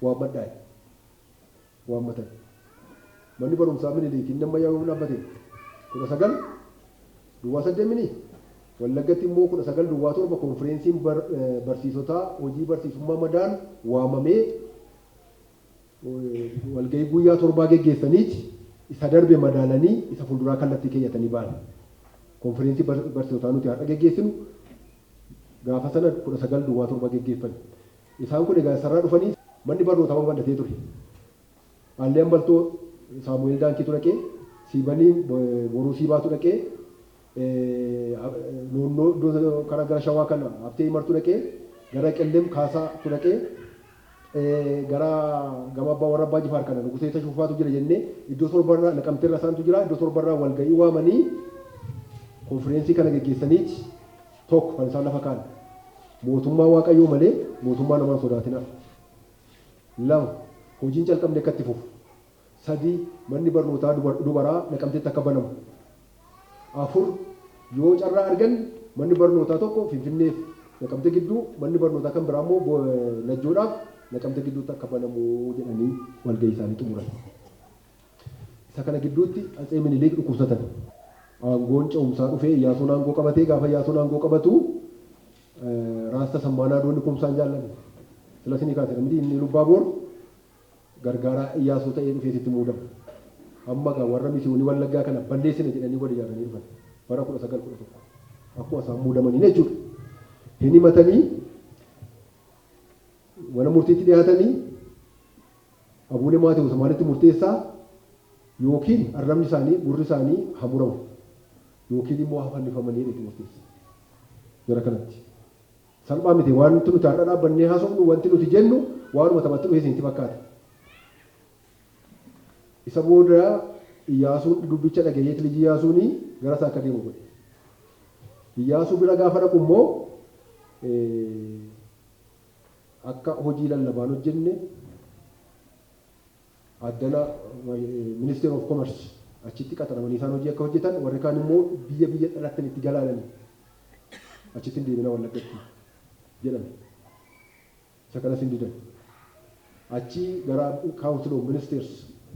[SPEAKER 1] waammadhaa waammatan. Manni barumsaa Minilik nama yaa'uu dhaabbate 1908 Wallaggatti immoo 1907 konfireensiin barsiisotaa hojii barsiisummaa madaan waamamee walgahii guyyaa 7 geggeessaniiti isa darbe madaalanii isa fuulduraa kallattii keeyyatanii ba'an. Konfireensii barsiisotaa nuti har'a geggeessinu gaafa sana 1907 geggeeffan. Isaan kun egaa sarara dhufanii manni barnootaa bal'atee ture. Haalli Ambaltoo Saamu'eel Daankiitu dhaqee, Siibanii Boruu Siibaatu dhaqee, Noonnoo karaa gara Shawaa kana Haftee Himartu dhaqee, gara Qellem Kaasaatu dhaqee, gara gama Abbaa Warra Abbaa Jifaar kana Nugusee Tashuufaatu jira jennee iddoo torbarraa Naqamteerra isaantu jira iddoo torbarraa walgahii waamanii konfireensii kana geggeessaniiti tokko kan isaan lafa kaa'an. Mootummaa Waaqayyoo malee mootummaa namaa sodaatinaa. 2 hojiin calqabne akka itti fufu. 3 manni barnootaa dubaraa Naqamteetti akka banamu. 4 yoo carraa argan manni barnootaa tokko Finfinnee Naqamtee gidduu manni barnootaa kan biraa immoo Najjoodhaaf Naqamtee gidduutti akka banamu jedhanii walgahii isaanii xumuran. Isa kana gidduutti Atsee Minilik dhukkubsatan. Aangoon ce'umsaa dhufee Iyyaasuun aangoo qabatee gaafa Iyyaasuun aangoo qabatu Raasta Sammaanaa Doonni kumsaan jaalladhe. Silas ni kaase namni inni Lubbaaboor gargaaraa Iyyaasuu ta'ee dhufeetitti muudama. Amma gaa warra misiyoonii Wallaggaa kana balleessina jedhanii wal ijaaranii dhufan. Bara 1911 akkuma isaan muudamanii jechuudha. Hin himatanii mana murtiitti dhiyaatanii Abuune Maatewus maalitti murteessaa yookiin arrabni isaanii gurri isaanii hamuramu yookiin immoo hafannifamanii itti murteessa. Jara kanatti. Salphaa miti wanti nuti har'a dhaabbannee haasofnu wanti nuti jennu waanuma taphatti dhufee isinitti fakkaata. Isa booda Iyyaasuun dubbicha dhaga'ee Tiliji Iyyaasuun gara isaa akka deemu godhe. Iyyaasuu bira gaafa dhaqu immoo akka hojii lallabaan hojjenne addana Ministry of Commerce achitti qaxaramanii isaan hojii akka hojjetan warri kaan immoo biyya dhalattan itti galaalanii achitti deemina Wallaggatti jedhame. Isa kanas hin didan. achi gara council of ministers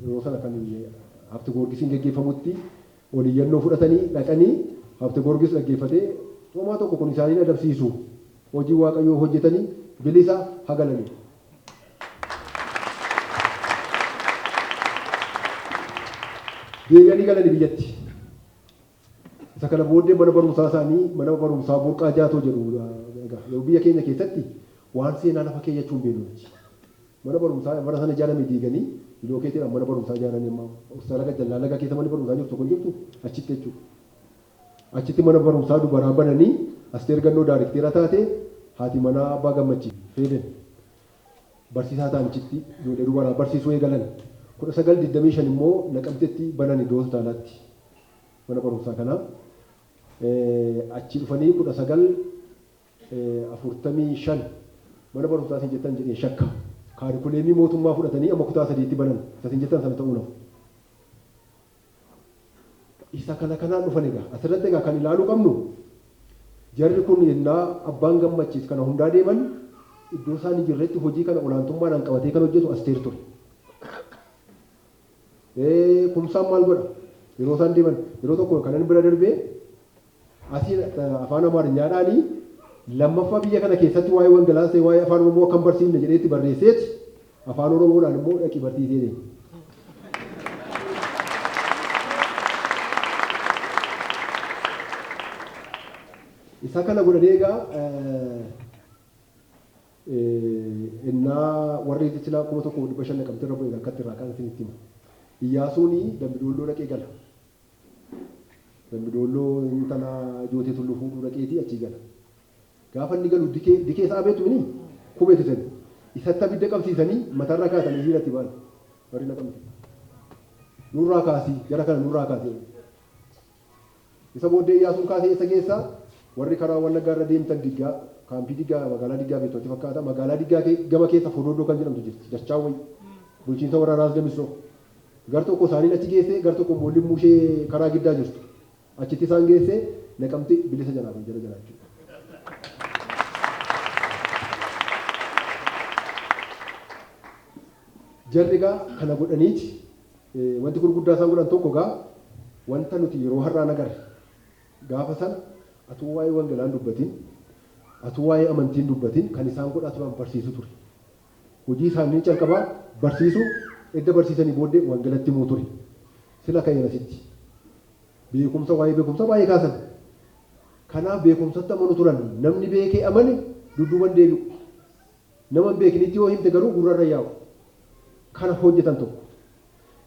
[SPEAKER 1] yeroo sana kan Habte Goorgisiin geggeeffamutti waliyyannoo fudhatanii dhaqanii Habte Goorgis dhaggeeffatee homaa tokko kun isaanii adabsiisu hojii waaqayyoo hojjetanii bilisa hagalanii. Deebi'anii galanii biyyatti. Isa kana booddee mana barumsaa isaanii mana barumsaa burqaa jaatoo jedhu biyya keenya keessatti waan seenaa lafa keeyyachuu hin beeknu. Mana barumsaa bara sana ijaarame diiganii iddoo keetiin mana barumsaa ijaaranii amma ustaalaga jallaalaga keessa mana barumsaa jirtu kun jirtu achitti jechuudha. Achitti mana barumsaa dubaraa bananii Asteer Gannoo daarekteera taate haati manaa abbaa gammachii Feeden barsiisaa ta'an achitti ijoollee dubaraa barsiisuu eegalan 1925 immoo Naqamteetti banan iddoo hospitaalaatti mana barumsaa kanaa achi dhufanii 1945 mana barumsaa isin jettan jedhee shakka kaarikuleemii mootummaa fudhatanii amma kutaa 3tti banan isin jettan sana ta'uu nafu. Isa kanaan dhufan egaa asirratti egaa kan ilaaluu qabnu jarri kun yennaa abbaan gammachiis kana hundaa deeman iddoo isaanii jirretti hojii kana olaantummaadhaan qabatee kan hojjetu Asteer ture. Kumsaan maal godha yeroo isaan deeman yeroo tokko kanan bira darbee asii afaan Amaariyaadhaanii lammaffaa biyya kana keessatti waa'ee wangalaas ta'e waa'ee afaan Oromoo kan barsiifne jedheetti barreesseeti afaan Oromoodhaan immoo dhaqii barsiisee deema. Isa kana godhanii egaa innaa warri silaa 1500 Naqamtee irra bu'e akkatti irraa kan isinitti hima. Iyyaasuun Dambidolloo dhaqee gala. Dambidolloo intala jootee tulluu fuudhuu dhaqeetii achii gala. Gaafa inni galu dikee isaa beektu mini kubeetu sani. Isatti abidda qabsiisanii mataarraa kaasanii hiiratti ba'an. Warri Naqamte. Nurraa kaasii jara kana nurraa kaasee. Isa booddee Iyyaasuun kaasee isa keessaa warri karaa Wallaggaa irra deemtan diggaa kaampii diggaa magaalaa diggaa beektooti fakkaata magaalaa diggaa gama keessa Fododdoo kan jedhamtu jirti Dachaawway bulchiinsa waraanaas Gamisoo gar tokko isaaniin achi geessee gar tokko immoo Limmuushee karaa giddaa jirtu achitti isaan geessee Naqamte bilisa jalaa jala jechuudha. Jarri egaa kana godhaniiti wanti gurguddaa isaan godhan tokko egaa wanta nuti yeroo har'aa agarre gaafa sana atuu waa'ee wangelaan dubbatiin atuu waa'ee amantiin dubbatiin kan isaan godhaa turan barsiisu ture. Hojii isaanii calqabaa barsiisu edda barsiisanii booddee wangelatti himuu ture. Sila kan asitti beekumsa baay'ee kaasan. Kanaaf beekumsatti amanu turan namni beekee amane dudduuban deebi'u. Nama hin beekinitti yoo himte garuu gurrarra yaa'u. Kana hojjetan tokko.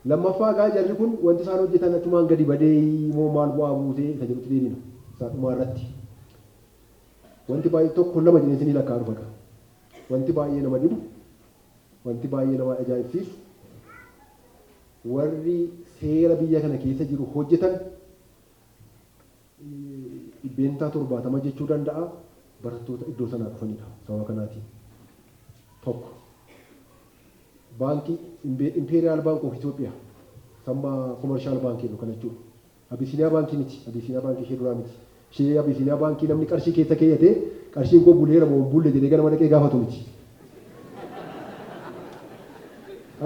[SPEAKER 1] Lammaffaa gaa jarri kun wanti isaan hojjetan achumaan gadi badee moo maal bu'aa buutee isa jedhutti deebina. Saadhumaa irratti wanti baay'ee tokko lama jedhanii lakkaa dhufata. Wanti baay'ee nama dhibu, wanti baay'ee nama ajaa'ibsiisu, warri seera biyya kana keessa jiru hojjetan dhibbeentaa 70 jechuu danda'a barattoota iddoo sanaa dhufanidha. Sababa kanaatiin tokko baankii Imperial Bank of Ethiopia samma commercial baankii kan jechuudha. Abisiiniyaa baankii miti, Abisiiniyaa baankii ishee duraa miti. Ishee Abisiiniyaa baankii namni qarshii keessa keeyyatee qarshiin koo buleera moo bulle jedhee ganama dhaqee gaafatu miti.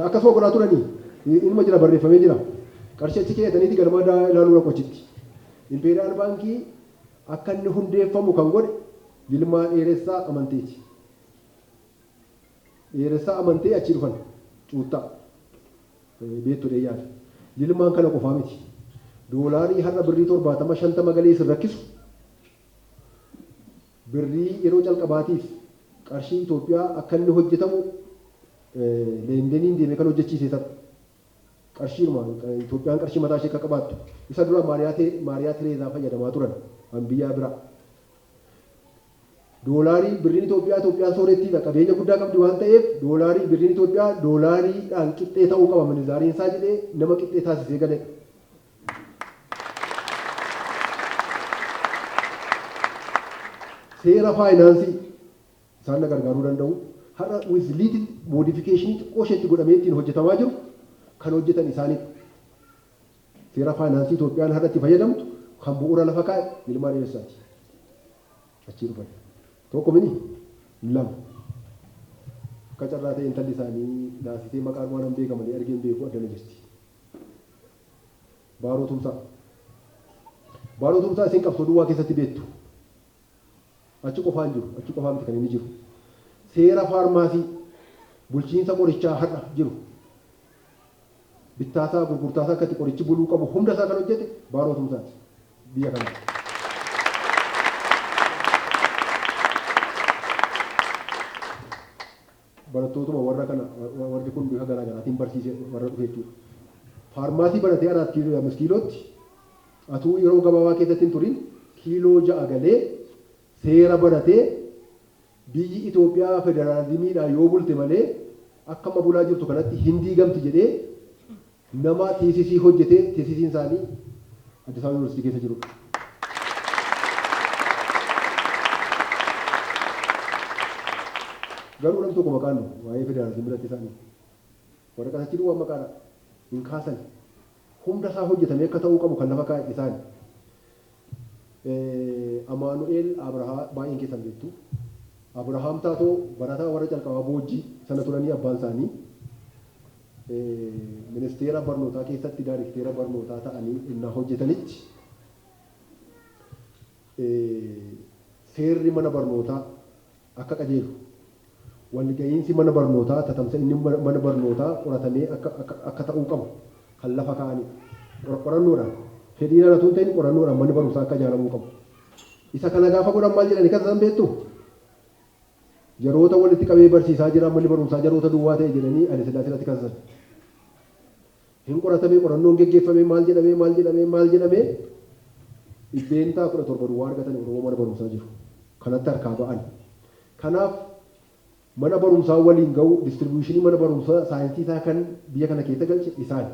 [SPEAKER 1] Akkasuma godhaa turanii ilma jira barreeffamee jira. Qarshii achi keeyyataniiti ganama ilaaluu rakkoochitti. Imperiyaal baankii akka inni hundeeffamu kan godhe Yilmaa Dheeressaa Amanteeti. Dheeressaa Amantee achi dhufan cuuttaa beektu dheeyyaadha. Yilmaan kana qofaa miti. Doolaarii har'a birrii 70-50 galee isin rakkisu birrii yeroo calqabaatiif qarshii Itoophiyaa akka inni hojjetamu leendeniin deemee kan hojjechiise isa qarshiidhuma Itoophiyaan qarshii mataa ishee akka qabaattu isa dura Maariyaa Tireezaa fayyadamaa turan kan biyyaa biraa. Doolaarii birriin Itoophiyaan soorettiidha qabeenya guddaa qabdi waan ta'eef doolaarii birriin Itoophiyaa doolaariidhaan qixxee ta'uu qaba minizaariin isaa jedhee nama qixxee taasisee galee. Seera faayinaansii isaan gargaaruu danda'u har'a with little modification xiqqoo isheetti godhamee ittiin hojjetamaa jiru kan hojjetan isaaniidha. Seera faayinaansii Itoophiyaan har'a itti fayyadamtu kan bu'uura lafa kaa'e Yilmaa Dheeressaati. Achii dhufan. Tokko mini lama. Kacarraa ta'e intalli isaanii naasitee maqaan waan hin beekamanii argeen beeku addana jirti. Baaroo Tumsaa. Baaroo Tumsaa isin qabsoo duwwaa keessatti beektu. Achi qofaan jiru, achi qofaa miti kan inni jiru. Seera faarmaasii bulchiinsa qorichaa har'a jiru. Bittaasaa gurgurtaasaa akkatti qorichi buluu qabu hunda isaa kan hojjete Baaroo Tumsaati biyya kana. Barattootuma warra kana warri kun bifa garaa garaatiin barsiise warra dhufe jechuudha. Faarmaasii baratee anaat kiiloo 5 kiilootti atuu yeroo gabaabaa keessatti hin turin kiiloo 6 galee seera baratee biyyi Itoophiyaa federaalizimiidhaan yoo bulte malee akka amma bulaa jirtu kanatti hin diigamti jedhee nama teesisii hojjetee teesisiin isaanii Addis Ababa Yuunivarsiitii keessa jirudha. Garuu namni tokko maqaan waa'ee federaalizimii irratti isaanii waraqaa achi duwwaa maqaadha hin kaasan hunda isaa hojjetamee akka ta'uu qabu kan lafa kaa'e isaanii. Amaanu'eel Abrahaa baay'een keessan beektu. Abrahaam taatoo barataa warra calqabaa boojii sana turanii abbaan isaanii ministeera barnootaa keessatti daayirikteera barnootaa ta'anii innaa hojjetanitti seerri mana barnootaa akka qajeelu walga'iinsi mana barnootaa tatamsa'inni mana barnootaa qoratamee akka ta'uu qabu kan lafa kaa'anidha. Qorannoodhaan fedhiidhaan osoo hin ta'in qorannoodhaan manni barumsaa akka ijaaramuu qabu. Isa kana gaafa godhan maal jedhanii kan isaan beektu? Yeroota walitti qabee barsiisaa jiran manni barumsaa yeroota duwwaa ta'e jedhanii ani sillaasirratti kaasisan. Hin qoratamee qorannoon geggeeffamee maal jedhamee dhibbeentaa 17 duwwaa argatan Oromoo mana barumsaa jiru. Kanatti harkaa ba'an. Kanaaf mana barumsaa waliin ga'u distribuushinii mana barumsaa saayinsii isaa kan biyya kana keessa galche isaan.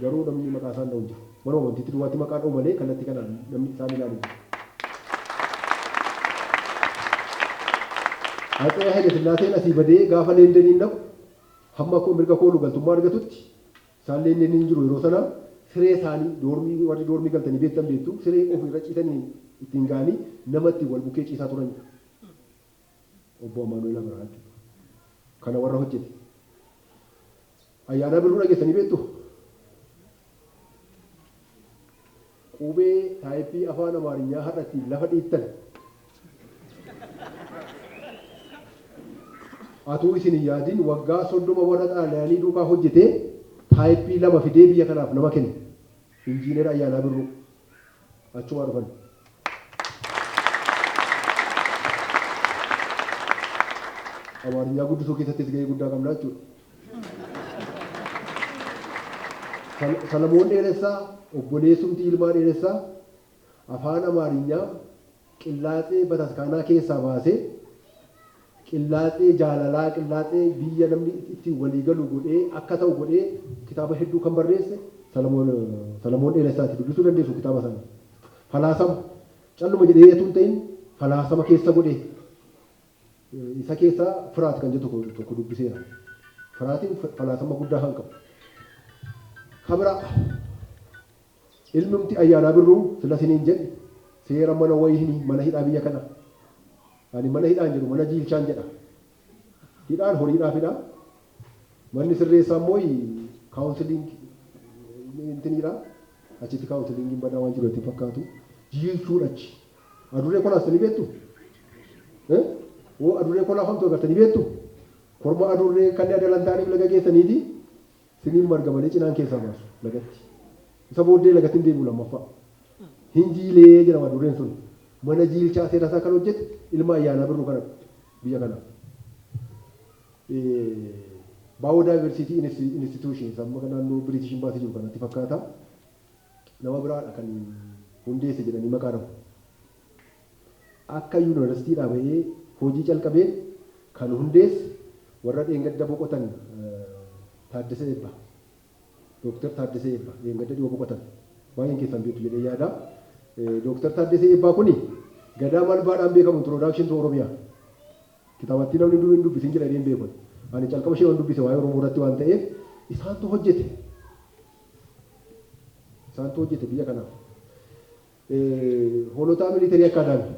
[SPEAKER 1] Garuu namni maqaa isaan dha'u jiru. Mana amantiitti duwwaatti maqaa dha'u malee kallattii kanaan namni isaan ilaalu. Haata'ee Haile Sillaaseen asii badee gaafa leendaniin dhaqu hamma mirga kooluu galtummaa argatutti isaan leendaniin jiru yeroo sana siree isaanii warri doormii galtanii beektu siree ofirra ciisanii ittiin ga'anii nama ittiin wal bukkee ciisaa turanidha. Obbo Amaanu'eel Abrahaa kana warra hojjete. Ayyaana Birruu dhageessanii beektu? Qubee taayippii afaan Amaarinyaa har'atti lafa dhiittan. Atuu isin hin yaadin waggaa 30 warra xaaliyaanii duukaa hojjetee taayippii 2 fidee biyya kanaaf nama kenne. Injiineera Ayyaanaa Birruu achumaa dhufan. Amaarinyaa guddisuu keessattis gahee guddaa qabna jechuudha. Salamoon Dheeressaa obboleessumti Ilmaa Dheeressaa afaan Amaarinyaa qillaaxee bataskaanaa keessaa baasee qillaaxee jaalalaa qillaaxee biyya namni itti walii galu godhee akka ta'u godhee kitaaba hedduu kan barreesse Salamoon Dheeressaati. Dubbisuu dandeessu kitaaba sana. Falaasama calluma jedhee tun ta'in falaasama keessa godhee isa keessaa Firaat kan jedhu tokko dubbiseera. Firaatiin falaasama guddaa kan qabu. Kabira ilmumti Ayyaanaa Birruu silasiniin jedhe seera mana wayinii mana hidhaa biyya kana. Ani mana hidhaan jedhu mana jiilchaan jedha. Hidhaan horiidhaaf hidhaa. Manni sirreessaa immoo kaawunsiliingi intiniidha. Achitti kaawunsiliingiin badaa waan jiru itti fakkaatu. Jiilchuudha achi. Adurree kolaas ni beektu? Adurree kolaa hamtuu agartanii beektu? Korma adurree kan adalan ta'aniif laga geessaniiti. Siniin marga malee cinaan keessaa baasu lagatti. Isa booddee lagatti hin deebi'u lammaffaa. Hin jiilee jedhama adurreen sun. Mana jiilchaa seera isaa kan hojjete Ilma Ayyaanaa Birruu kana biyya kana. Biodiversity Institution amma naannoo British Embassy jiru kanatti fakkaata. Nama biraadha kan hundeesse jedhanii maqaa dhabu. Akka yuunivarsiitiidhaa bahee hojii calqabee kan hundeesse warra dheengadda boqotan Taaddasee Eebbaa. Dooktar Taaddasee Eebbaa dheengadda dhiyoo boqotan. Baay'een keessan beektu jedhee yaada. Dooktar Taaddasee Eebbaa kuni gadaa malbaadhaan beekamu introduction to Oromiyaa. Kitaabatti namni hin dubbisin jedha dheen beekun. Ani calqaba ishee waan dubbise waa'ee Oromoo irratti waan ta'eef isaantu hojjete. Isaantu hojjete biyya kanaaf. Hoolotaa Militarii Akaadaamii.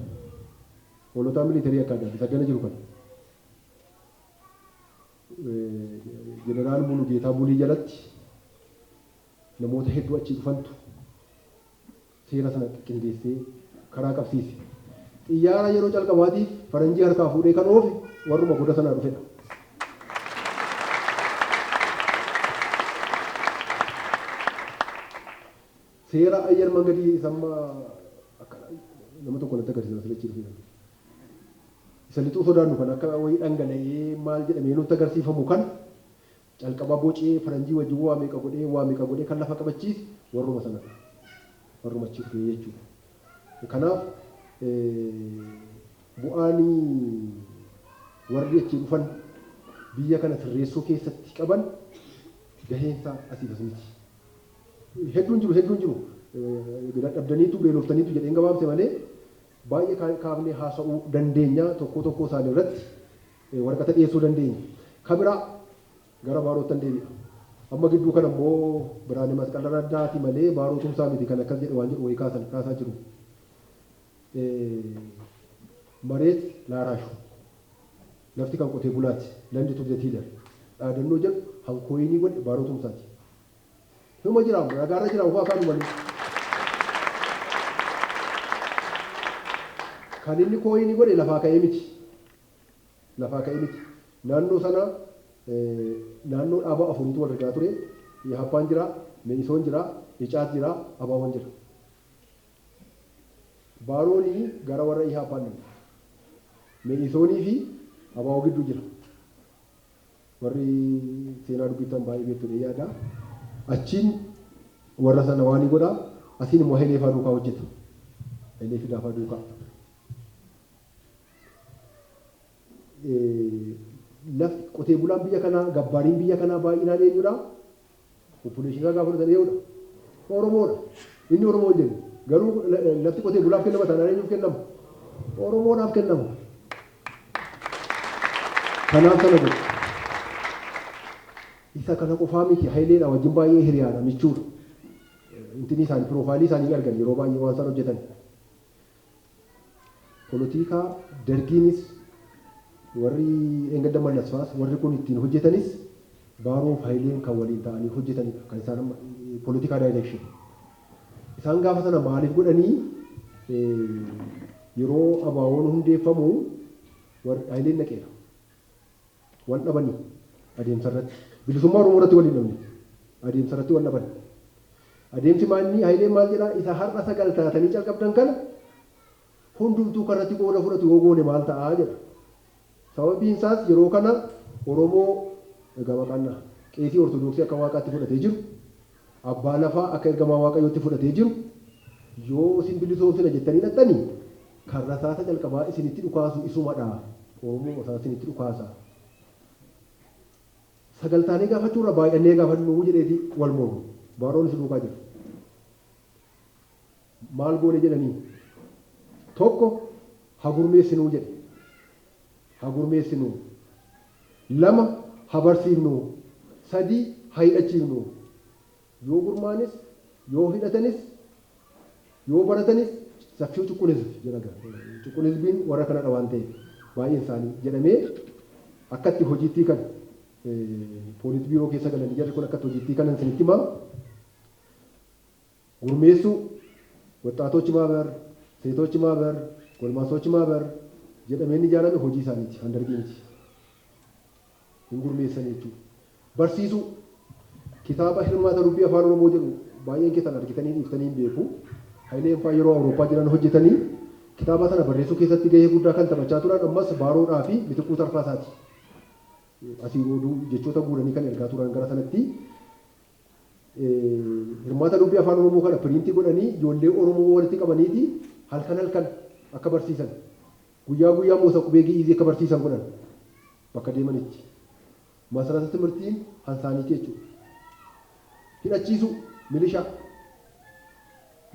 [SPEAKER 1] Hoolotaa Militarii Akaadaamii isa gana jiru kana. jeneraal Mulugeetaa Bulii jalatti namoota hedduu achi dhufantu seera sana qindeessee karaa qabsiise. Xiyyaara yeroo calqabaatiif faranjii harkaa fuudhee kan oofe warruma goda sanaa dhufedha. Seera ayyar mangadii samma nama tokko natti agarsiisa sirriitti dhufe. Isa lixuu sodaannu kan akka wayii dhangala'ee maal jedhamee nutti agarsiifamu kan calqaba bocee faranjii wajjin waa meeqa godhee kan lafa qabachiise warruma sana warruma achi dhufee jechuudha. Kanaaf bu'aanii warri achi dhufan biyya kana sirreessuu keessatti qaban gaheensaa asiif as miti. Hedduun jiru dhabdaniitu beeloftaniitu jedheen gabaabse malee baay'ee kaafnee haasa'uu dandeenya tokko isaanii irratti waraqata dhiyeessuu dandeenya. Kabiraa gara baarootan deebi'a. Amma gidduu kana immoo biraanii masqala addaati malee baarootumsaa miti kan akkas jedhe waan jedhu wayii kaasaa jiru. Mareet laaraashu lafti kan qotee bulaati landi tubzatiidha. Dhaadannoo jedhu hankooyinii godhe baarootumsaati. Nama jiraamu ragaarra jiraamu fa'aa kaanu malee. Kan inni kooyinii godhe lafaa ka'ee miti. Naannoo sana naannoo dhaabaa afuriitu wal argaa ture. Happaan jira, Me'isoon jira, Icaat jira, Abaawwan jira. Baaroonii gara warra Happaan Me'isoonii fi Abaawoo gidduu jira. Warri seenaa dubbitan baay'ee beektu yaada. Achiin warra sana waan godhaa asiin immoo Hayilee fa'aa duukaa hojjeta. Hayilee fidaa fa'aa duukaa. Lafti qotee bulaan biyya kanaa gabbaariin biyya kanaa baay'inaan eenyudha? Poppuleeshinii gaafa fudhatan eenyudha? Oromoodha. Inni Oromoo hin jennu. Garuu lafti qotee bulaaf kennama taanaan eenyuuf kennama? Oromoodhaaf kennama. Kanaaf sana godhu. Isa kana qofaa miti Hayileedha wajjin baay'ee hiriyaadha michuudha. Intini isaanii piroofaayilii isaanii argan yeroo baay'ee waan isaan hojjetan. Polotikaa dargiinis warri engadda mallasfaas warri kun ittiin hojjetanis baaroof Hayileen kan waliin ta'anii hojjetanidha. Kan isaan polotikaa daayirekshin. Isaan gaafa sana maaliif godhanii yeroo abaawoon hundeeffamu warri Hayileen naqeera. Waan dhabanii adeemsa irratti. Bilisummaa Oromoo irratti waliin dhabne adeemsa irratti waan dhaban. Adeemsi maalni Hayileen maal jedhaa isa har'a sagal taatanii calqabdan kana hundumtuu kanatti qooda fudhatu yoo goone maal ta'aa jedha. Sababiin isaas yeroo kana Oromoo egaa maqaannaa qeesii ortodoksii akka waaqaatti fudhatee jiru abbaa lafaa akka ergamaa waaqayyootti fudhatee jiru yoo isin bilisoomsina jettanii dhattanii kan rasaasa calqabaa isinitti dhukaasu isumadha. Oromoo osaa isinitti dhukaasa. Sagaltaanii gaafachuurra baay'annee gaafannuu jedheeti wal mormu. Baaroon isin duukaa jiru. Maal goone jedhanii tokko hagurmeessinuu jedhe. Hagurmeessinuu. Lama habarsiifnuu. Sadii hidhachiifnuu. Yoo gurmaanis, yoo hidhatanis, yoo baratanis saffii cuquliisif jedha. Cuquliisbiin warra kanadha waan ta'eef baay'een isaanii jedhamee akkatti hojiitti kan ፖሊስ ቢሮ keessa galanii jarri kun akkatti hojiitti kanan isinitti himaa gurmeessuu ወጣቶች ማህበር ሴቶች ማህበር ጎልማሶች ማህበር jedhameen ijaarame hojii isaaniiti handargiinti hin gurmeessan jechuudha. Barsiisuu kitaaba hirmaata dubbii afaan Oromoo jedhu baay'een keessan argitanii dhiiftanii hin beeku. Hayileen fa'aa yeroo Awurooppaa jiran hojjetanii kitaaba sana barreessuu keessatti gahee guddaa kan taphachaa turan ammas Baaroodhaa fi Mitiquu Tarfaasaati. Asii booduu jechoota guuranii kan ergaa turan gara sanatti hirmaata dubbii afaan Oromoo kana piriintii godhanii ijoollee Oromoo walitti qabaniiti halkan akka barsiisan guyyaa moosa qubee gi'izii akka barsiisan godhan bakka deemanitti masarata timirtiin hansaaniiti jechuudha. Hidhachiisuu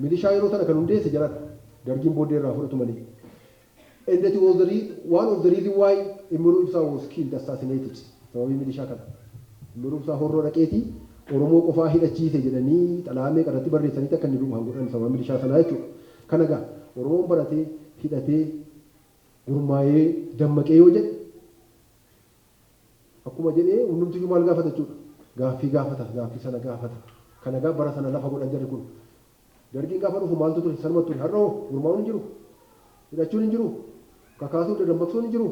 [SPEAKER 1] milishaa yeroo sana kan hundeesse jaradha dargiin booddee irraa fudhatu malee. And that was one of the reasons why Imru Ibsa was killed, assassinated. Sababii milishaa kana. Imru Ibsa horroo dhaqeeti Oromoo qofaa hidhachiise jedhanii xalaamee qarratti barreessanii akka inni dhumaan godhan sababa milishaa sanaa jechuudha. Kana egaa Oromoon baratee hidhatee gurmaa'ee dammaqee yoo jedhe akkuma jedhee hundumti maal gaafata jechuudha. Gaaffii gaafata, gaaffii sana gaafata. Kana gaa bara sana lafa godhan jarri kun. Dargiin gaafa dhufu maaltu ture? Sanuma ture. Har'a hoo gurmaa'uun hin jiru. Hidhachuun hin jiru. Kakaasuun dammaqsuun hin jiru.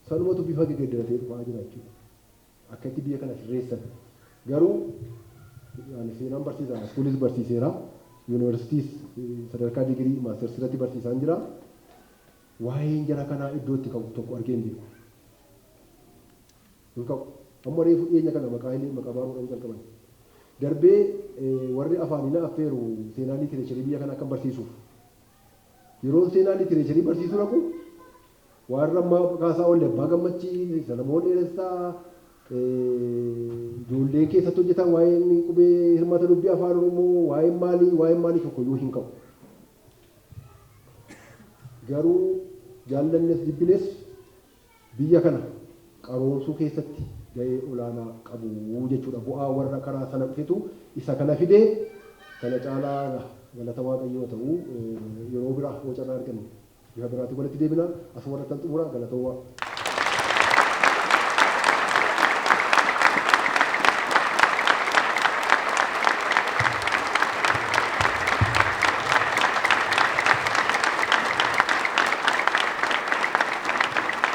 [SPEAKER 1] Sanumatu bifa geggeeddaratee dhufaa jira jechuudha. Akka itti biyya kana sirreessan. Garuu seenaan barsiisaa, iskuulis barsiiseera. Yuunivarsiitiis sadarkaa digirii maastersi irratti barsiisaan jira. Waa'een jara kanaa iddoo itti ka'u tokko argee hin beeku. Hin ka'u. Amma reefu dhiyeenya kana maqaa baruudhaan jalqaban. Darbee warri afaanina affeeru seenaa liitireecharii biyya kana akka barsiisuuf. Yeroo seenaa liitireecharii barsiisuu dhaqu waan rammaa kaasaa oolle abbaa gammachii, Salamoon Dheeressaa, ijoolleen keessatti hojjetan waa'een qubee hirmaata dubbii afaan Oromoo, waa'een maalii tokkoyyuu hin qabu. Garuu jaallannes jibbines biyya kana qaroomsuu keessatti gahee olaanaa qabu jechuudha. Bu'aa warra karaa sana dhufetu isa kana fidee kana caalaa galata Waaqayyoo ta'uu yeroo biraa bocarraa arganne bifa biraatti walitti deebina asuma irratti xumura galatoomaa.